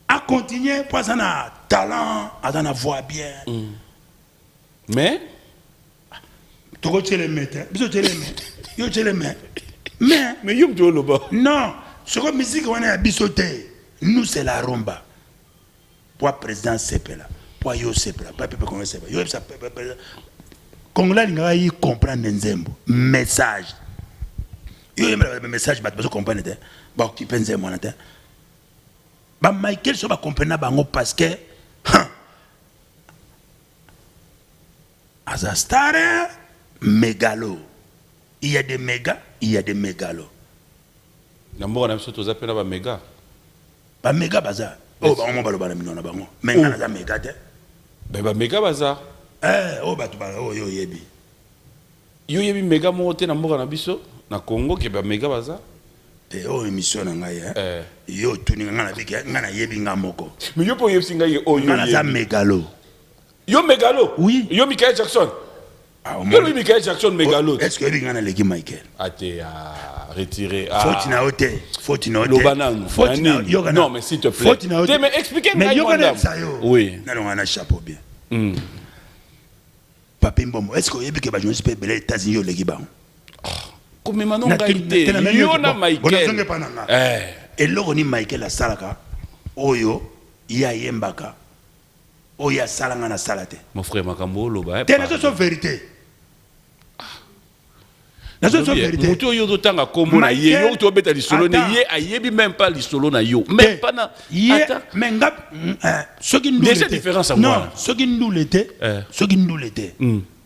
[SPEAKER 1] a continuer pour ça na talent à na voix bien
[SPEAKER 2] mais
[SPEAKER 1] Toko tchele mete, biso tchele mete, yo tchele mete. Mais
[SPEAKER 2] yum to loba.
[SPEAKER 1] Non, ce que musique on a bisoté. Nous c'est la rumba. Pour président Sepela, pour yo Sepela, pas peuple congolais Sepela. Yo ça Congolais nga y comprendre nzembo, message. Yo yemba message ba besoin comprendre te. Ba occuper nzembo na te. Ba Michael so ba comprendre bango parce que Azastare mégalo. Il y a des mégas, il y a des mégalos.
[SPEAKER 2] Nambo na biso toza pena ba méga.
[SPEAKER 1] Ba méga baza. Oh ba on ba lo ba na minona bango. Mais ngana za méga te.
[SPEAKER 2] Ba méga baza.
[SPEAKER 1] Oh ba to ba oh yo yebi.
[SPEAKER 2] Yo yebi méga mo te na mboka na biso na Congo ke ba méga baza.
[SPEAKER 1] Oh émission na ngai yo tuni ngana biki ngana yebi ngamoko.
[SPEAKER 2] Mais yo po yebi ngai oh yo.
[SPEAKER 1] Ngana za mégalo.
[SPEAKER 2] Yo mégalo?
[SPEAKER 1] Oui.
[SPEAKER 2] Yo Michael Jackson? Yo Michael Jackson mégalo?
[SPEAKER 1] Est-ce que you as les Michael?
[SPEAKER 2] Ate à retirer.
[SPEAKER 1] Faut
[SPEAKER 2] non, mais s'il te plaît. Mais expliquez-moi.
[SPEAKER 1] Mais yo connais ça yo.
[SPEAKER 2] Oui.
[SPEAKER 1] Non, on a un chapeau bien. Papi Mbombo, est-ce que you peux jouer super belle États-Unis les Gibans?
[SPEAKER 2] Comme maintenant qualité. Yo na Michael.
[SPEAKER 1] Et là on Michael la salaka. Oyo ya yembaka. Oya salanga na salate.
[SPEAKER 2] Mon frère Makambo loba.
[SPEAKER 1] T'es la vérité. La vérité.
[SPEAKER 2] Muto yo dotanga komo na ye yo to beta lisolo ne ye ayebi même pas lisolo na yo. Même pas na.
[SPEAKER 1] Mais ngap ce qui nous
[SPEAKER 2] déjà différence à moi.
[SPEAKER 1] Non, ce qui nous l'était. Ce qui nous l'était.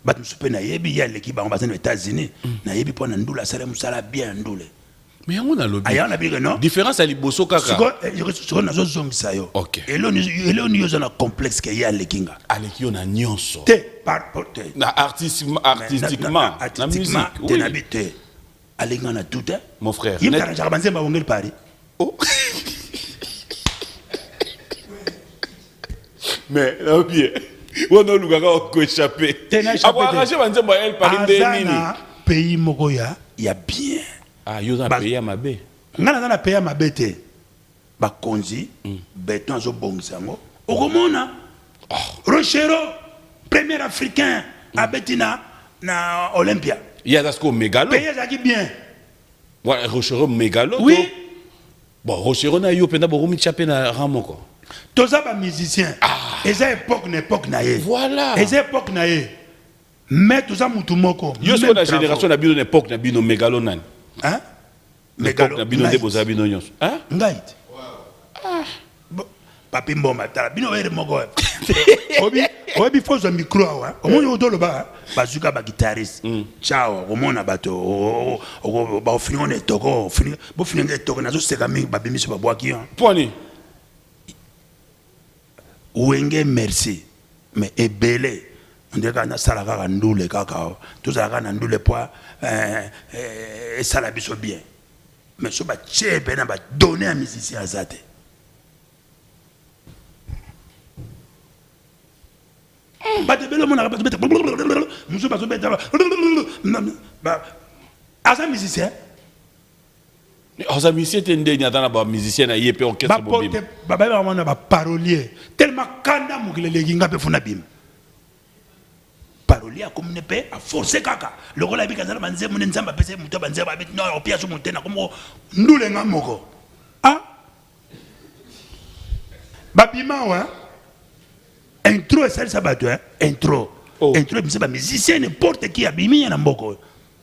[SPEAKER 1] Bat musupe na yebi ya l'équipe en bas aux États-Unis. Na yebi po na ndula sala musala bien ndule.
[SPEAKER 2] Mais on a le
[SPEAKER 1] aya na biga non
[SPEAKER 2] différence à liboso kaka
[SPEAKER 1] siko nazo zongisa yo
[SPEAKER 2] OK
[SPEAKER 1] elo ni yo na complexe ke ya lekinga
[SPEAKER 2] aleki yo na nyonso
[SPEAKER 1] te par porte
[SPEAKER 2] na artistiquement na musique
[SPEAKER 1] te na bité alinga na tout
[SPEAKER 2] mon frère
[SPEAKER 1] il me arrange banze ba wongel pari
[SPEAKER 2] oh mais là bien on a lu gaga ko échapper avoir arrangé banze ba el pari ndemini
[SPEAKER 1] pays moko ya bien.
[SPEAKER 2] Ah, yo na paye mabe.
[SPEAKER 1] Ngana na paye mabe te. Ba konzi béton zo bongsango. Okomona. Rochero, premier africain à Betina na Olympia.
[SPEAKER 2] Il y a das ko mégalo.
[SPEAKER 1] Paye ça qui bien.
[SPEAKER 2] Ouais, Rochero mégalo.
[SPEAKER 1] Oui.
[SPEAKER 2] Bon, Rochero na yo penda bokomi chapé na ramoko.
[SPEAKER 1] Toza ba musicien. Et ça époque na ye.
[SPEAKER 2] Voilà.
[SPEAKER 1] Et ça époque na ye. Mais toza mutu moko.
[SPEAKER 2] Yo so na génération na bino époque na bino mégalo nani.
[SPEAKER 1] Hein?
[SPEAKER 2] Mégalo bino de boza bino nyos. Hein?
[SPEAKER 1] Ngait. Papi Mboma tala bino ere moko. Ouais, il faut un micro. Au moins, il y a le bas. Bazuka, ba guitariste. Ciao. Au moins, on a bateau. Au final, on est toko. Au final, on est toko. On a juste gagné. Babimi sur Baboaki.
[SPEAKER 2] Poignet.
[SPEAKER 1] Ouenge, merci. Mais ebele. On dirait qu'on a salaka ndoule kakao. Tout ça, on a ndoule poids. Et ça la biso bien. Mais ce que tu as donné à un musicien à Zate. Asa musicien.
[SPEAKER 2] Asa musicien t'es ndé n'atteint pas musicien à yépe orchestre bobim.
[SPEAKER 1] Baba on a ba parolier tellement kanda mukile leginga pe funa bim. Parolier comme ne peut à forcer kaka. Le rôle abi kazala banze mun nzamba pese muto banze ba bet no opia su montena comme ndule ngamoko. Ah. Babima wa. Intro et ça bateau intro. Intro c'est pas musicien n'importe qui abimi na mboko.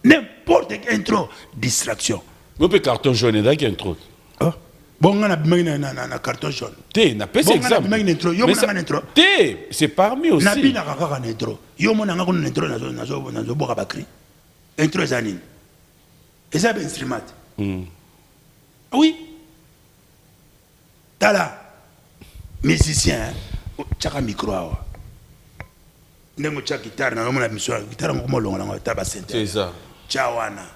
[SPEAKER 1] N'importe quel intro distraction.
[SPEAKER 2] Vous pouvez carton jaune là qui intro.
[SPEAKER 1] Bon, on a bien un carton jaune.
[SPEAKER 2] T, n'a pas exemple. T, c'est parmi aussi.
[SPEAKER 1] N'a pas un intro. Yo mon anga kon intro nazo boka bakri. Intro zanine. Et ça ben instrument. Oui. Tala musicien chaka micro awa. Ndemo chaka guitare na mona mission guitare ngoma longa nga taba center.
[SPEAKER 2] C'est ça.
[SPEAKER 1] Chawana.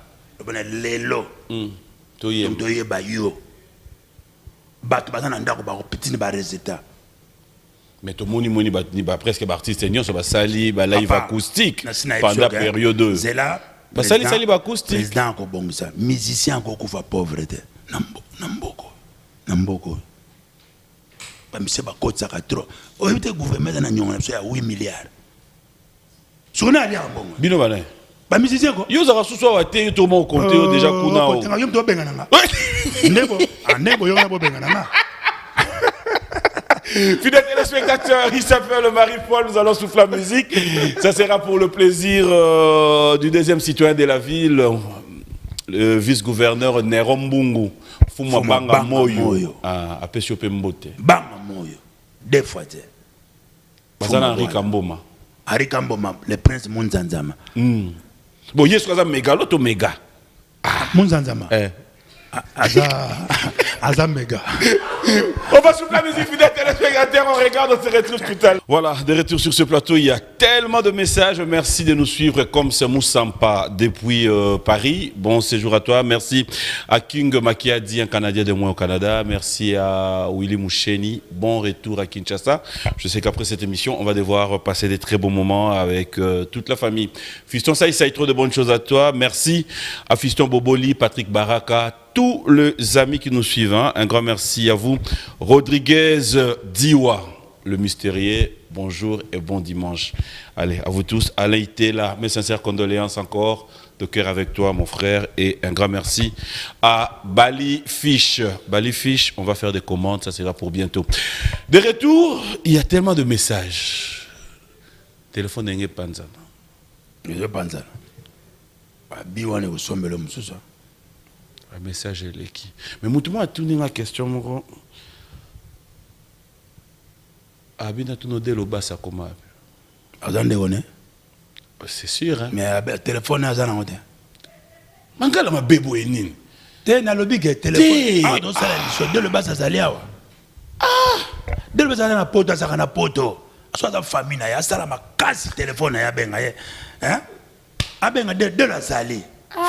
[SPEAKER 1] Obana lelo. Toye ba yo. Bato bazana ndako ba petit ba résultat.
[SPEAKER 2] Mais tout le monde ni ba presque ba artiste senior so ba sali ba live acoustique pendant la période 2.
[SPEAKER 1] C'est là
[SPEAKER 2] ba sali ba acoustique.
[SPEAKER 1] Président ko bongisa, musicien ko kufa pauvreté. Namboko. Ba mise ba kotsa ka trop. O éviter gouvernement na nyonga so ya 8 milliards. Sona ali ambongo.
[SPEAKER 2] Bino bana.
[SPEAKER 1] Ba musicien ko.
[SPEAKER 2] Yo za suso wa te to mo compter déjà kuna o.
[SPEAKER 1] Yo mto benga nanga. Ndebo yo ngabo benga nanga.
[SPEAKER 2] Fidèles téléspectateurs, il s'appelle Marie-Paul, nous allons souffler la musique. Ça sera pour le plaisir du deuxième citoyen de la ville, le vice-gouverneur Nerombungu. Fuma Banga Moyo. À Pessiope Mbote.
[SPEAKER 1] Banga Moyo. Deux fois.
[SPEAKER 2] Bazana Henri Kamboma.
[SPEAKER 1] Henri Kamboma, le prince Munzanzama.
[SPEAKER 2] Bon, yes, quoi ça, méga, l'autre méga.
[SPEAKER 1] Munzanzama. Aza méga.
[SPEAKER 2] On va souffler la musique, fidèles téléspectateurs, on regarde, on se retrouve tout à l'heure. Voilà, de retour sur ce plateau, il y a tellement de messages. Merci de nous suivre comme c'est Moussampa depuis Paris. Bon séjour à toi. Merci à King Makiadi, un Canadien de moi au Canada. Merci à Willy Moucheni. Bon retour à Kinshasa. Je sais qu'après cette émission, on va devoir passer des très beaux moments avec toute la famille. Fiston Saï, ça y trop de bonnes choses à toi. Merci à Fiston Boboli, Patrick Baraka, tous les amis qui nous suivent. Un grand merci à vous. Rodriguez Diwa, le mystérieux, bonjour et bon dimanche. Allez, à vous tous. Alain Itela, mes sincères condoléances encore, de cœur avec toi, mon frère. Et un grand merci à Bali Fish. Bali Fish, on va faire des commandes, ça sera pour bientôt. De retour, il y a tellement de messages. Téléphone n'est pas panzana.
[SPEAKER 1] Il est panzana. Biwane au sommet le moussousa.
[SPEAKER 2] Un message est qui. Mais moi, tout n'est la question, mon Abina tout nous déloba ça comment.
[SPEAKER 1] Azande one.
[SPEAKER 2] C'est sûr hein.
[SPEAKER 1] Mais téléphone azana on.
[SPEAKER 2] Mangala ma bebo enini.
[SPEAKER 1] Te na lobby que téléphone. Ah donc ça la de le bas ça salia wa. Ah, de le bas na poto ça na poto. Soit ta famille na ya sala ma casse téléphone ya benga ye. Hein? Abenga de la sali.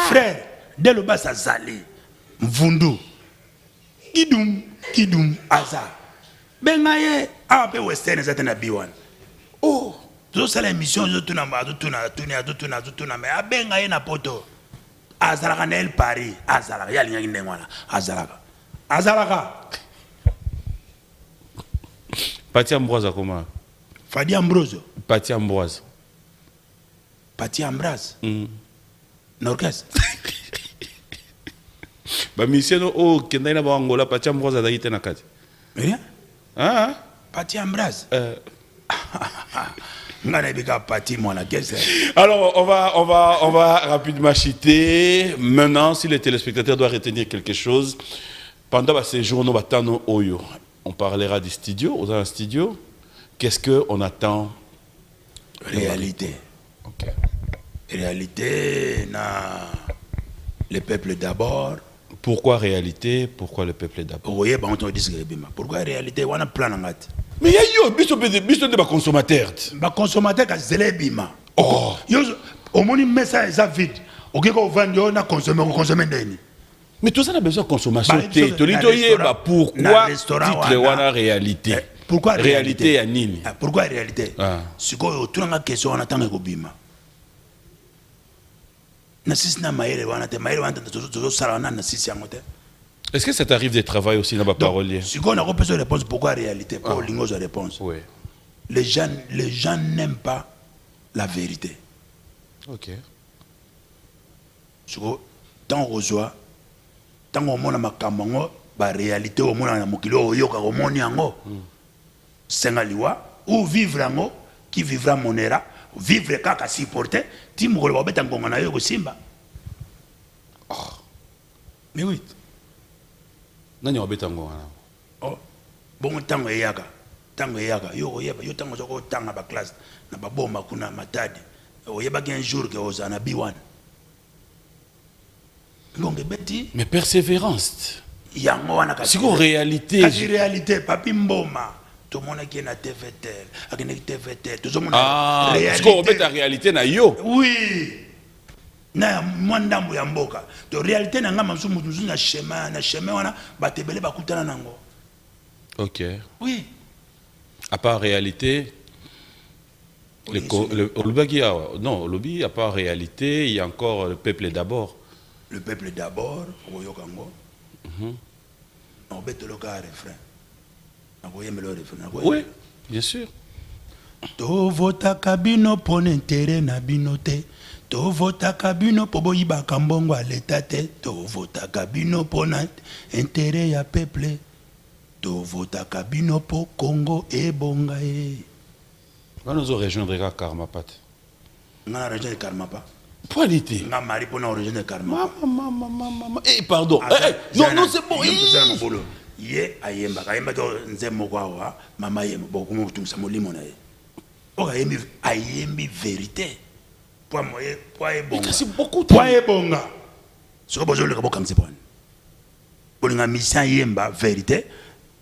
[SPEAKER 1] Frère, de le bas ça sali. Mvundu. Kidum aza. Benga ye a pe western za tena B1. Oh, zo sala émission zo tuna mais a benga ye na poto. Azalaka na El Paris, azalaka ya linga ngengwana, azalaka.
[SPEAKER 2] Pati Ambroise comment?
[SPEAKER 1] Fadi Ambrose.
[SPEAKER 2] Pati Ambroise.
[SPEAKER 1] Pati Ambroise. Norcas.
[SPEAKER 2] Ba mission o kenda ina ba Angola Pati Ambroise adaki tena kati.
[SPEAKER 1] Rien?
[SPEAKER 2] Ah?
[SPEAKER 1] Pati Ambroise.
[SPEAKER 2] Alors, on va rapidement citer. Maintenant, si les téléspectateurs doivent retenir quelque chose, pendant ces jours, on parlera du studio, on a un studio. Qu'est-ce qu'on attend
[SPEAKER 1] Réalité.
[SPEAKER 2] Ok.
[SPEAKER 1] Réalité, na le peuple d'abord.
[SPEAKER 2] Pourquoi réalité? Pourquoi le peuple d'abord?
[SPEAKER 1] Vous voyez, pourquoi réalité? On a plan en fait.
[SPEAKER 2] Mais il y a eu des consommateurs.
[SPEAKER 1] Les consommateurs qui sont bima.
[SPEAKER 2] Oh.
[SPEAKER 1] Au moins, message est vide. Ok, quand on vend, on a consommé, on consomme des.
[SPEAKER 2] Mais tout ça a besoin de consommation.
[SPEAKER 1] Pourquoi
[SPEAKER 2] réalité?
[SPEAKER 1] Pourquoi
[SPEAKER 2] réalité à Nini?
[SPEAKER 1] Pourquoi réalité? Si on a une question, on attend que bima.
[SPEAKER 2] Est-ce que ça t'arrive de travailler aussi dans ma parolier?
[SPEAKER 1] Si on a une réponse, pourquoi réalité? Pour l'ingos réponse.
[SPEAKER 2] Oui.
[SPEAKER 1] Les gens n'aiment pas la vérité.
[SPEAKER 2] Ok.
[SPEAKER 1] Tant qu'on reçoit, tant qu'on a ma réalité, au moins on a Sengaliwa, ou vivre en qui vivra monera, vivre kaka supporter, timuro wa beta ngonga na yo simba. Mais oui.
[SPEAKER 2] Nani wa beta ngonga na?
[SPEAKER 1] Oh, bon tango yaka. Tango yaka, yo tango zoko tanga ba classe, na ba bomba kuna matadi. Oyeba ki un jour que ozana B1. Ngonge beti.
[SPEAKER 2] Mais persévérance.
[SPEAKER 1] Yango wana ka.
[SPEAKER 2] C'est quoi réalité?
[SPEAKER 1] Kasi réalité, papi mboma. Tout le monde qui est na TVTL, qui est na TVTL, tout le monde
[SPEAKER 2] a réalité. Est-ce qu'on remet ta réalité na yo?
[SPEAKER 1] Oui. Na mwandambu ya mboka. De réalité na ngama msumu na chemin wana batebele bakutana nango.
[SPEAKER 2] OK.
[SPEAKER 1] Oui.
[SPEAKER 2] À part réalité, non, lobby, à part réalité, il y a encore le peuple d'abord.
[SPEAKER 1] Le peuple d'abord, Oyokango. On bête le cas refrain.
[SPEAKER 2] Oui, bien sûr.
[SPEAKER 1] To vota kabino pour intérêt na binote. To vota kabino pour boyiba kambongo à l'état. To vota kabino pour intérêt ya peuple. To vota kabino pour Congo et Bongae.
[SPEAKER 2] On nous rejoindre à Karmapat.
[SPEAKER 1] On a rejoint Karmapa.
[SPEAKER 2] Pour l'été.
[SPEAKER 1] On a marié pour nous rejoindre Karmapa.
[SPEAKER 2] Maman. Eh, pardon. Non, c'est bon.
[SPEAKER 1] Ye ayemba kayemba to nzemo kwawa mama yemba bokumo kutumisa molimo na ye oka ayembi vérité pour moye pour ebonga
[SPEAKER 2] c'est beaucoup
[SPEAKER 1] pour ebonga soko bozo le kabokam sepone bolinga mission yemba vérité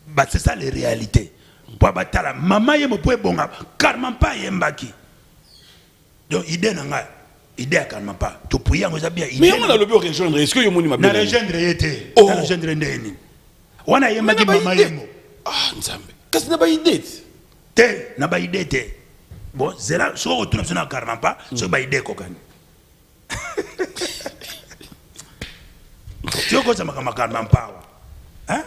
[SPEAKER 1] ba c'est ça les réalités pour batala mama yemba pour ebonga karma pa yemba ki donc idée nanga idée à karma pa to puya ngoza bien
[SPEAKER 2] mais on a le bio rejoindre est-ce que yo moni mabé
[SPEAKER 1] na rejoindre yete na rejoindre ndeni wana yemba ki mama yemo
[SPEAKER 2] nzambe kasi na ba idée
[SPEAKER 1] te na ba idée te bon zela so tuna sona karma pa so ba idée kokani tio ko sama kama karma pa hein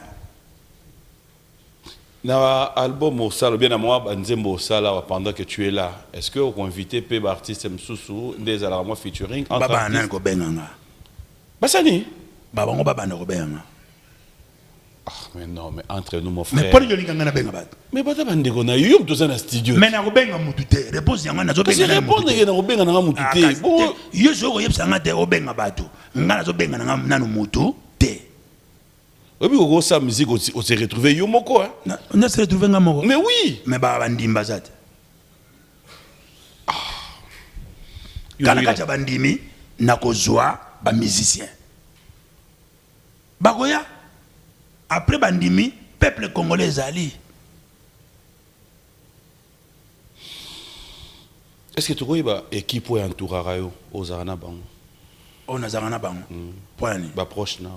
[SPEAKER 2] na album au sala bien à moi nzembo sala pendant que tu es là est-ce que on invité pe artiste msusu des ala moi featuring entre
[SPEAKER 1] baba nan ko benganga
[SPEAKER 2] basani
[SPEAKER 1] baba ngo baba ndako benga.
[SPEAKER 2] Mais non, mais entre nous, mon frère.
[SPEAKER 1] Mais pas de l'inganga benga bat.
[SPEAKER 2] Mais pas de bande na yo to na studio.
[SPEAKER 1] Mais na ko benga mutute. Réponse yanga na zo benga.
[SPEAKER 2] C'est répondre que na ko benga na mutute.
[SPEAKER 1] Bon, yo zo ko yebsa ngate o benga batu. Ngana zo benga na nanu mutu te.
[SPEAKER 2] Obi ko sa musique on s'est retrouvé yo moko hein.
[SPEAKER 1] On s'est retrouvé ngamoko.
[SPEAKER 2] Mais oui.
[SPEAKER 1] Mais baba ndimba zate. Kana kacha bandimi na kozwa ba musicien. Bagoya après bandimi peuple congolais ali.
[SPEAKER 2] Est-ce que tu vois ba équipe ou entourara yo ozana bango?
[SPEAKER 1] On a zana bango. Poani
[SPEAKER 2] ba proche na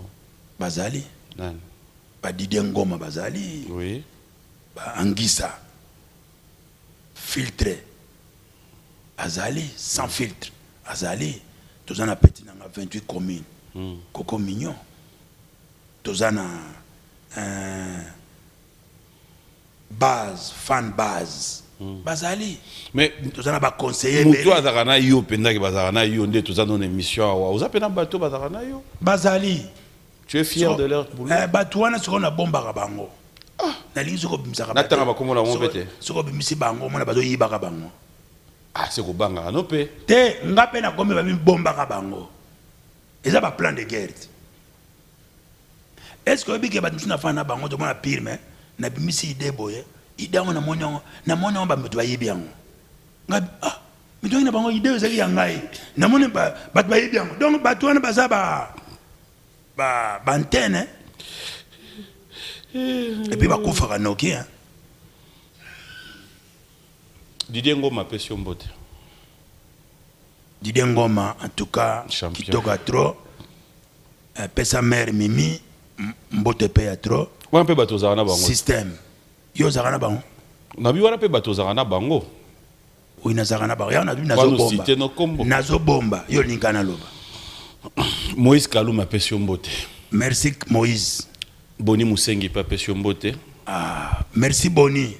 [SPEAKER 1] bazali.
[SPEAKER 2] Nan.
[SPEAKER 1] Ba Didier Ngoma bazali.
[SPEAKER 2] Oui.
[SPEAKER 1] Ba Angisa. Filtré. Azali sans filtre. Azali. Tous en a petit dans 28 communes. Coco Mignon. Tous en a base, fan base. Bazali.
[SPEAKER 2] Mais
[SPEAKER 1] tous en a ba conseiller.
[SPEAKER 2] Mutu azarana yo penda ke bazarana yo nde tous en une émission wa. Oza pena bato bazarana yo.
[SPEAKER 1] Bazali.
[SPEAKER 2] Tu es fier de leur boulot?
[SPEAKER 1] Bato wana soko na bomba ka bango. Na lingi soko bimisa ka bango.
[SPEAKER 2] Natanga ba komo la mombete.
[SPEAKER 1] Soko bimisi bango mona bazo yiba ka bango.
[SPEAKER 2] Ah c'est ko banga no pe.
[SPEAKER 1] Te ngape na kombe ba bomba ka bango. Eza ba plan de guerre. Est-ce que obi ke ba nsuna fana bango to mona pire mais na bimisi ide boye. Ide ngo na monyo ba mutu ba yibi yango. Ngabe mais donc na bango idée ozali ya ngai na moni ba yebi yango donc bato wana baza ba antenne et puis bakufaka noki hein.
[SPEAKER 2] Didier Ngoma pesi mbote.
[SPEAKER 1] Didier Ngoma en tout cas
[SPEAKER 2] champion.
[SPEAKER 1] Kitoka trop pesa mère Mimi mbote pe ya trop.
[SPEAKER 2] Wana pe bato zana bango.
[SPEAKER 1] Système yo zana bango.
[SPEAKER 2] Na bi wana pe bato zana bango.
[SPEAKER 1] Oui na zana bango. Ya na bi nazo bomba.
[SPEAKER 2] Cité no kombo.
[SPEAKER 1] Nazo bomba yo lingana loba.
[SPEAKER 2] Moïse Kaluma pesi mbote.
[SPEAKER 1] Merci Moïse.
[SPEAKER 2] Boni Musengi pa pesi mbote.
[SPEAKER 1] Ah, merci Boni.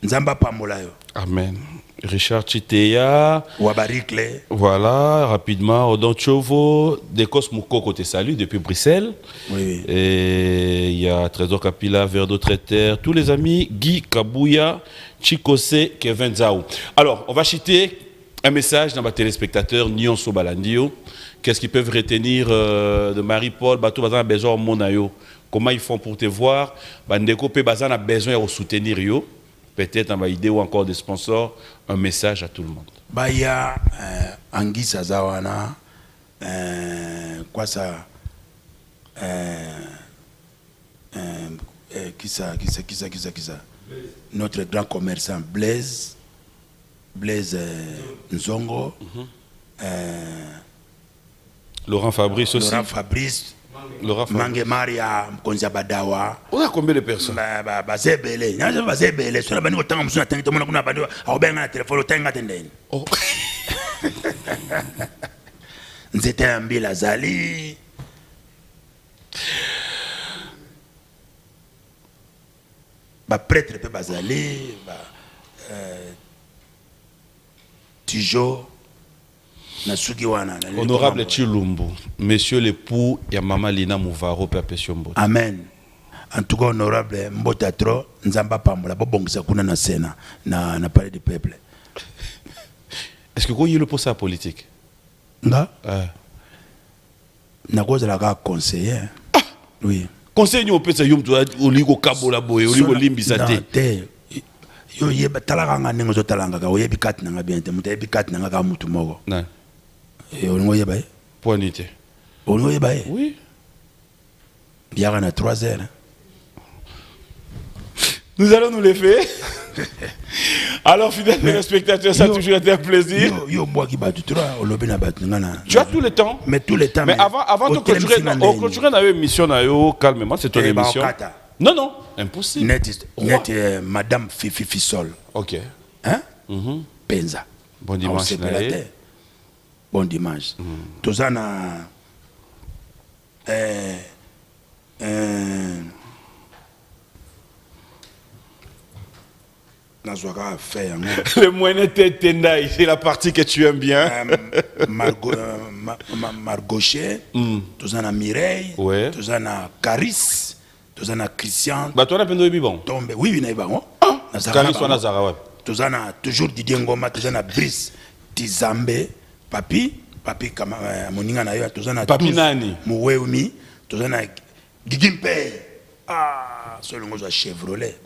[SPEAKER 1] Nzamba pambola yo.
[SPEAKER 2] Amen. Richard Chiteya.
[SPEAKER 1] Wabarikle.
[SPEAKER 2] Voilà, rapidement. Odon Chovo, Dekos Moukoko te salue depuis Bruxelles.
[SPEAKER 1] Oui.
[SPEAKER 2] Et il y a Trésor Kapila, Verdo Traiter, tous les amis, Guy Kabouya, Chikose, Kevin Zao. Alors, on va citer un message dans ma téléspectateur, Nyon Sobalandio. Qu'est-ce qu'ils peuvent retenir de Marie-Paul, Bato Bazan a besoin de Monayo. Comment ils font pour te voir? Bandeko Pe Bazan a besoin de soutenir yo. Peut-être dans ma idée ou encore des sponsors, un message à tout le monde.
[SPEAKER 1] Baya Anguille Sazawana, quoi ça? Qui ça? Notre grand commerçant Blaise Nzongo,
[SPEAKER 2] Laurent Fabrice aussi.
[SPEAKER 1] Laurent Fabrice. Mange Maria Mkonza Badawa.
[SPEAKER 2] On a combien de personnes?
[SPEAKER 1] Bazebele. Nyaza bazebele. Sona bani otanga musuna tangi tomona kuna bado. Aobenga na telefone otanga tendeni.
[SPEAKER 2] Oh.
[SPEAKER 1] Nzete ambila zali. Ba prêtre pe bazali, Tijo.
[SPEAKER 2] Honorable Chilumbu, monsieur l'époux et maman Lina Mouvaro Perpétuum.
[SPEAKER 1] Amen. En tout cas, honorable Mbotatro, Nzamba Pambola, Bobongsa Kuna na Sena, na parler du peuple.
[SPEAKER 2] Est-ce que vous avez le poste à politique?
[SPEAKER 1] Nga? Na cause de la conseiller. Oui.
[SPEAKER 2] Conseiller au pesa yum to oligo kabola boy, oligo limbisate.
[SPEAKER 1] Yo yeba talaka nga ningo zo talanga ka oyebi kat na nga bien te mutebi kat na nga ka mutu moko.
[SPEAKER 2] Na.
[SPEAKER 1] Olingo yeba e?
[SPEAKER 2] Poinité.
[SPEAKER 1] Olingo yeba e?
[SPEAKER 2] Oui.
[SPEAKER 1] Biara na 3 heures.
[SPEAKER 2] Nous allons nous les faire. Alors, fidèles téléspectateurs, ça a toujours été un plaisir. Tu as tout le temps.
[SPEAKER 1] Mais tout le temps.
[SPEAKER 2] Mais avant de clôturer notre émission, calmement, c'est ton émission. Non, non, impossible.
[SPEAKER 1] Net Madame Fifi Fissol.
[SPEAKER 2] Ok.
[SPEAKER 1] Hein? Penza.
[SPEAKER 2] Bon dimanche.
[SPEAKER 1] Bon dimanche. Tozana.
[SPEAKER 2] Le moyen Tendai, c'est la partie que tu aimes bien.
[SPEAKER 1] Margochet, Tozana Mireille, Tozana Caris, Tozana Christian.
[SPEAKER 2] Bah, toi, on a peine bon.
[SPEAKER 1] Tombe, oui, oui, bon.
[SPEAKER 2] Caris, on a Zara, ouais.
[SPEAKER 1] Tozana toujours Didier Ngoma, Tozana Brice, Tizambe, Papi, Moninga na yo, Tozana
[SPEAKER 2] Papi Nani,
[SPEAKER 1] Mouweumi, Tozana Gigimpe. Ah, selon moi, Chevrolet,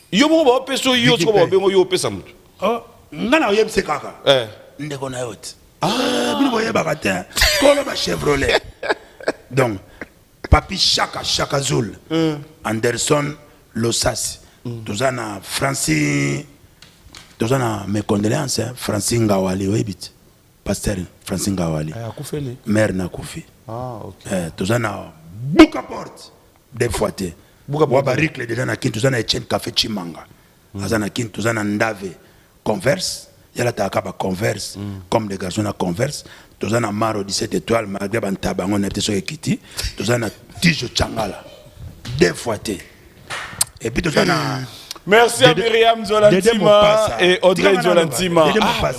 [SPEAKER 2] yo mo ba peso yo so ba bengo yo pesa mutu.
[SPEAKER 1] Oh, ngana yeb se kaka. Ndeko na yote. Bino boye ba katin. Kolo ba Chevrolet. Donc Papi Chaka Zul. Anderson Losasi. Tozana Francis. Tozana mes condoléances, Francis Ngawali webit. Pasteur Francis Ngawali.
[SPEAKER 2] Akufeli.
[SPEAKER 1] Mère na kufi.
[SPEAKER 2] Ah, OK.
[SPEAKER 1] Tozana Buka Porte. Des fois te. Wabarik les déjà na kin tozana Etienne Café Chimanga. Azana kin tozana Ndave Converse, yala ta kaba Converse comme les garçons na Converse, tozana Maro 17 étoiles malgré ban tabango nepte so ekiti, tozana Tijo Changala. Des fois te. Et puis tozana
[SPEAKER 2] merci à Myriam Zolantima et Audrey Zolantima.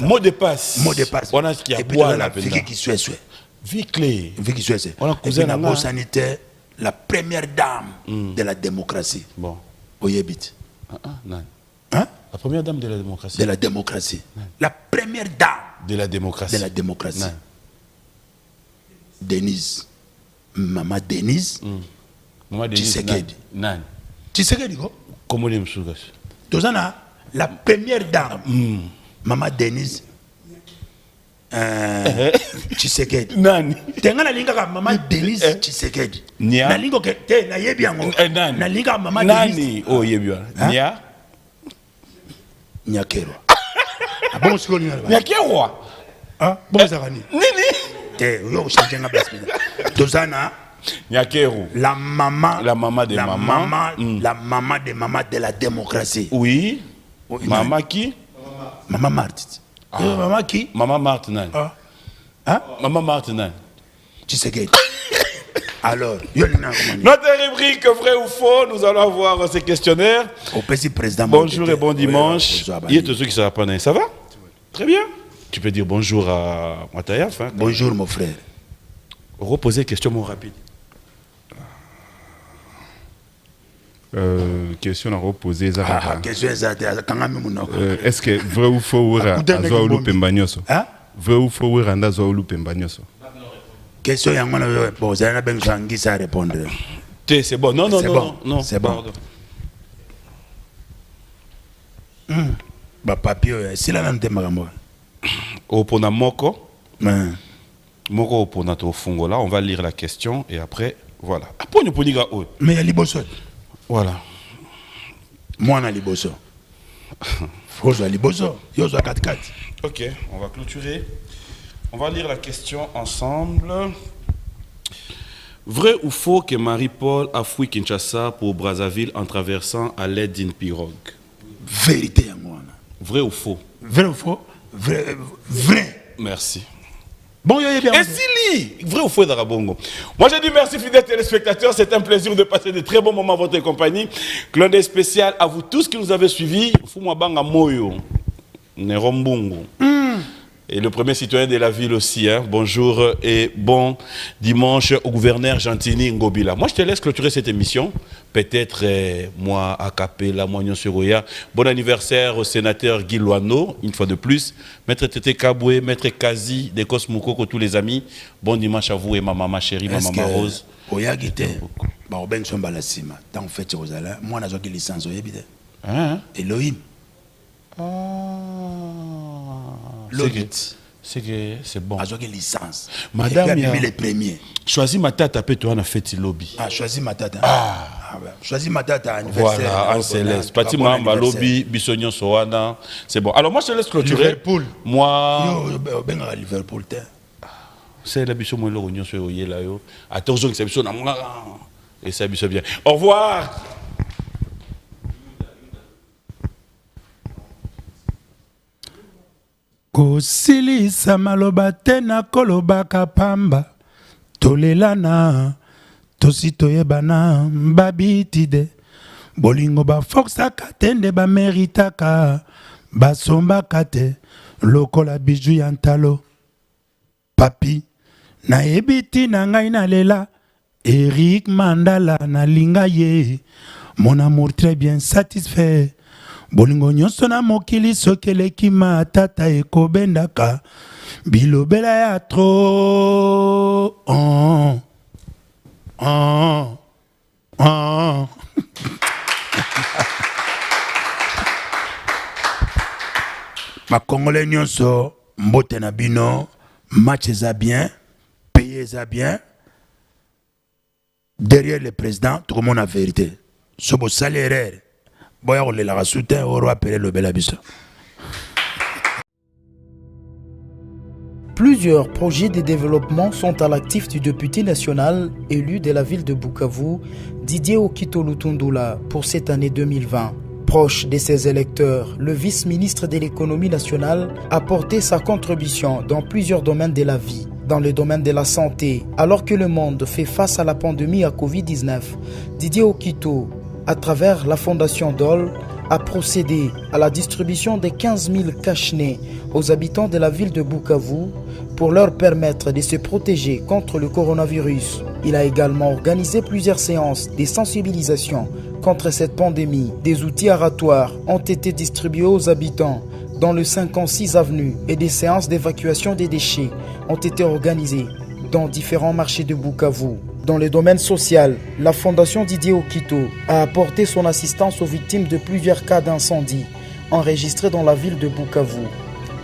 [SPEAKER 2] Mot de passe.
[SPEAKER 1] Mot de passe.
[SPEAKER 2] On a ce qui a boire la
[SPEAKER 1] Vicky qui souhaite.
[SPEAKER 2] Vicky.
[SPEAKER 1] Vicky souhaite.
[SPEAKER 2] On a cousin
[SPEAKER 1] la sanitaire. La première dame de la démocratie.
[SPEAKER 2] Bon.
[SPEAKER 1] Oyebit.
[SPEAKER 2] Non.
[SPEAKER 1] Hein?
[SPEAKER 2] La première dame de la démocratie.
[SPEAKER 1] De la démocratie. La première dame
[SPEAKER 2] de la démocratie.
[SPEAKER 1] De la démocratie. Denise. Maman Denise.
[SPEAKER 2] Maman Denise.
[SPEAKER 1] Tshisekedi.
[SPEAKER 2] Non.
[SPEAKER 1] Tshisekedi quoi?
[SPEAKER 2] Comment les msugas?
[SPEAKER 1] Tozana, la première dame Maman Denise Tshisekedi.
[SPEAKER 2] Nani?
[SPEAKER 1] Tenga na linga ka Maman Denise Tshisekedi.
[SPEAKER 2] Nia.
[SPEAKER 1] Na lingo ke te na yebi yango.
[SPEAKER 2] Nani?
[SPEAKER 1] Na linga ka Maman Denise.
[SPEAKER 2] Nani? Oh yebi wana. Nia.
[SPEAKER 1] Nyakero. Bon siko ni
[SPEAKER 2] Nia kiewa.
[SPEAKER 1] Ah, bon zakani.
[SPEAKER 2] Nini?
[SPEAKER 1] Te yo changer nga blasphème. Tozana
[SPEAKER 2] Nyakeru.
[SPEAKER 1] la maman
[SPEAKER 2] des mamans.
[SPEAKER 1] La maman des mamans de la démocratie.
[SPEAKER 2] Oui.
[SPEAKER 1] Oh,
[SPEAKER 2] Maman qui?
[SPEAKER 1] Maman Marthe. Maman qui?
[SPEAKER 2] Maman Marthe Nani.
[SPEAKER 1] Ah. Hein?
[SPEAKER 2] Maman Marthe Nani.
[SPEAKER 1] Tshisekedi. Alors,
[SPEAKER 2] notre rubrique vrai ou faux, nous allons avoir ces questionnaires.
[SPEAKER 1] Au président.
[SPEAKER 2] Bonjour et bon dimanche. Il y a tous ceux qui ne savent pas. Ça va? Très bien. Tu peux dire bonjour à Matayaf. Hein,
[SPEAKER 1] bonjour mon frère.
[SPEAKER 2] Reposer question mon rapide.
[SPEAKER 5] Question à reposer.
[SPEAKER 1] Question
[SPEAKER 5] est-ce que vrai ou faux Azoa Pembanyoso? Vrai ou faux Randa Zoa Pembanyoso?
[SPEAKER 1] Question yango bon ça na ben changi ça répondre.
[SPEAKER 2] C'est bon. Non.
[SPEAKER 1] C'est bon. Ba papier si la nante magambo.
[SPEAKER 2] Opona moko. Moko opona to fungola, on va lire la question et après voilà. Aponyo poniga o.
[SPEAKER 1] Mais ya liboso.
[SPEAKER 2] Voilà.
[SPEAKER 1] Moi na liboso. Faut jouer liboso. Yo zo 4-4.
[SPEAKER 2] OK, on va clôturer. On va lire la question ensemble. Vrai ou faux que Marie-Paul a fui Kinshasa pour Brazzaville en traversant à l'aide d'une pirogue?
[SPEAKER 1] Vérité à moi.
[SPEAKER 2] Vrai ou faux?
[SPEAKER 1] Vrai ou faux? Vrai.
[SPEAKER 2] Merci.
[SPEAKER 1] Bon, yo bien.
[SPEAKER 2] Et Sili, vrai ou faux d'Arabongo? Moi j'ai dit merci fidèles téléspectateurs, c'est un plaisir de passer de très bons moments à votre compagnie. Clin d'œil spécial à vous tous qui nous avez suivis. Fumwa Banga Moyo, Nerombongo. Et le premier citoyen de la ville aussi. Hein. Bonjour et bon dimanche au gouverneur Gentini Ngobila. Moi, je te laisse clôturer cette émission. Peut-être moi, à Capella, moi, Nyonsuroya. Bon anniversaire au sénateur Guy Loano, une fois de plus. Maître Tété Kaboué, Maître Kazi, Dekos Moukoko, tous les amis. Bon dimanche à vous et ma maman chérie, ma maman Rose.
[SPEAKER 1] Oyagite, bah, Ben Sombalasima. Tant en fait, moi, j'ai une licence au Yébide. Elohim.
[SPEAKER 2] C'est que c'est bon.
[SPEAKER 1] J'ai une licence.
[SPEAKER 2] Madame,
[SPEAKER 1] les premiers.
[SPEAKER 2] Choisis ma tata, après toi, on a fait lobby.
[SPEAKER 1] Choisis ma tata.
[SPEAKER 2] Choisis ma tata anniversaire. Voilà, en céleste. Patima, ma lobby, Bissognon, Soana. C'est bon. Alors, moi, je te laisse clôturer.
[SPEAKER 1] Liverpool.
[SPEAKER 2] Moi.
[SPEAKER 1] Ben à Liverpool,
[SPEAKER 2] c'est la Bissognon, moi, l'Union, sur là, yo. Attention, c'est Bissognon, et c'est Bissognon bien. Au revoir.
[SPEAKER 1] Kosilisa maloba tena kolobaka pamba tolelana tosi toyebana babitide bolingo bafoksaka tende bameritaka basombaka te lokola biju ya ntalo papi nayebi ntina ngai nalela Eric Mandala nalinga ye mon amour très bien satisfait bolingo nyonso na mokili soki eleki matata ekobendaka bilobela ya tro bakongole nyonso mbote na bino match eza bien pays eza bien derrière le président tokomona vérité so bosali erreur.
[SPEAKER 3] Plusieurs projets de développement sont à l'actif du député national élu de la ville de Bukavu, Didier Okito Lutundula, pour cette année 2020. Proche de ses électeurs, le vice-ministre de l'économie nationale a porté sa contribution dans plusieurs domaines de la vie. Dans le domaine de la santé, alors que le monde fait face à la pandémie à Covid-19, Didier Okito, à travers la fondation DOL, a procédé à la distribution de 15 000 cache-nez aux habitants de la ville de Bukavu pour leur permettre de se protéger contre le coronavirus. Il a également organisé plusieurs séances de sensibilisation contre cette pandémie. Des outils aratoires ont été distribués aux habitants dans le 56 avenue et des séances d'évacuation des déchets ont été organisées dans différents marchés de Bukavu. Dans le domaine social, la Fondation Didier Okito a apporté son assistance aux victimes de plusieurs cas d'incendie enregistrés dans la ville de Bukavu.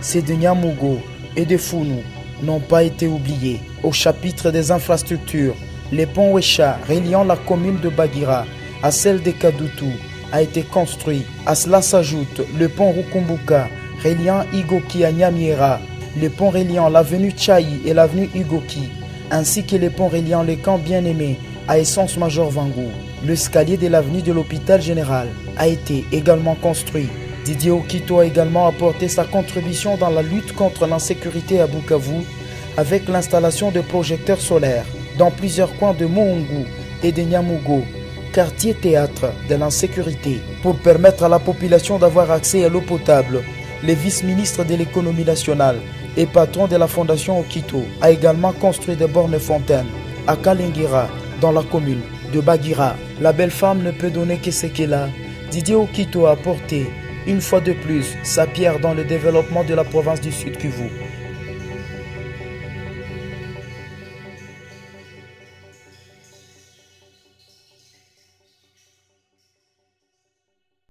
[SPEAKER 3] ceux de Nyamugo et de Founou n'ont pas été oubliés. Au chapitre des infrastructures, le pont Wecha reliant la commune de Bagira à celle de Kadoutou a été construit. À cela s'ajoute le pont Rukumbuka reliant Igoki à Nyamiera, le pont reliant l'avenue Tchaï et l'avenue Igoki, ainsi que le pont reliant le camp Bien-Aimé à Essence Major Vangou. L'escalier de l'avenue de l'hôpital général a été également construit. Didier Okito a également apporté sa contribution dans la lutte contre l'insécurité à Bukavu avec l'installation de projecteurs solaires dans plusieurs coins de Muhungu et de Nyamugo, quartier théâtre de l'insécurité, pour permettre à la population d'avoir accès à l'eau potable. Le vice-ministre de l'économie nationale et patron de la fondation Okito a également construit des bornes fontaines à Kalingira, dans la commune de Bagira. La belle femme ne peut donner que ce qu'elle a. Didier Okito a apporté une fois de plus sa pierre dans le développement de la province du Sud Kivu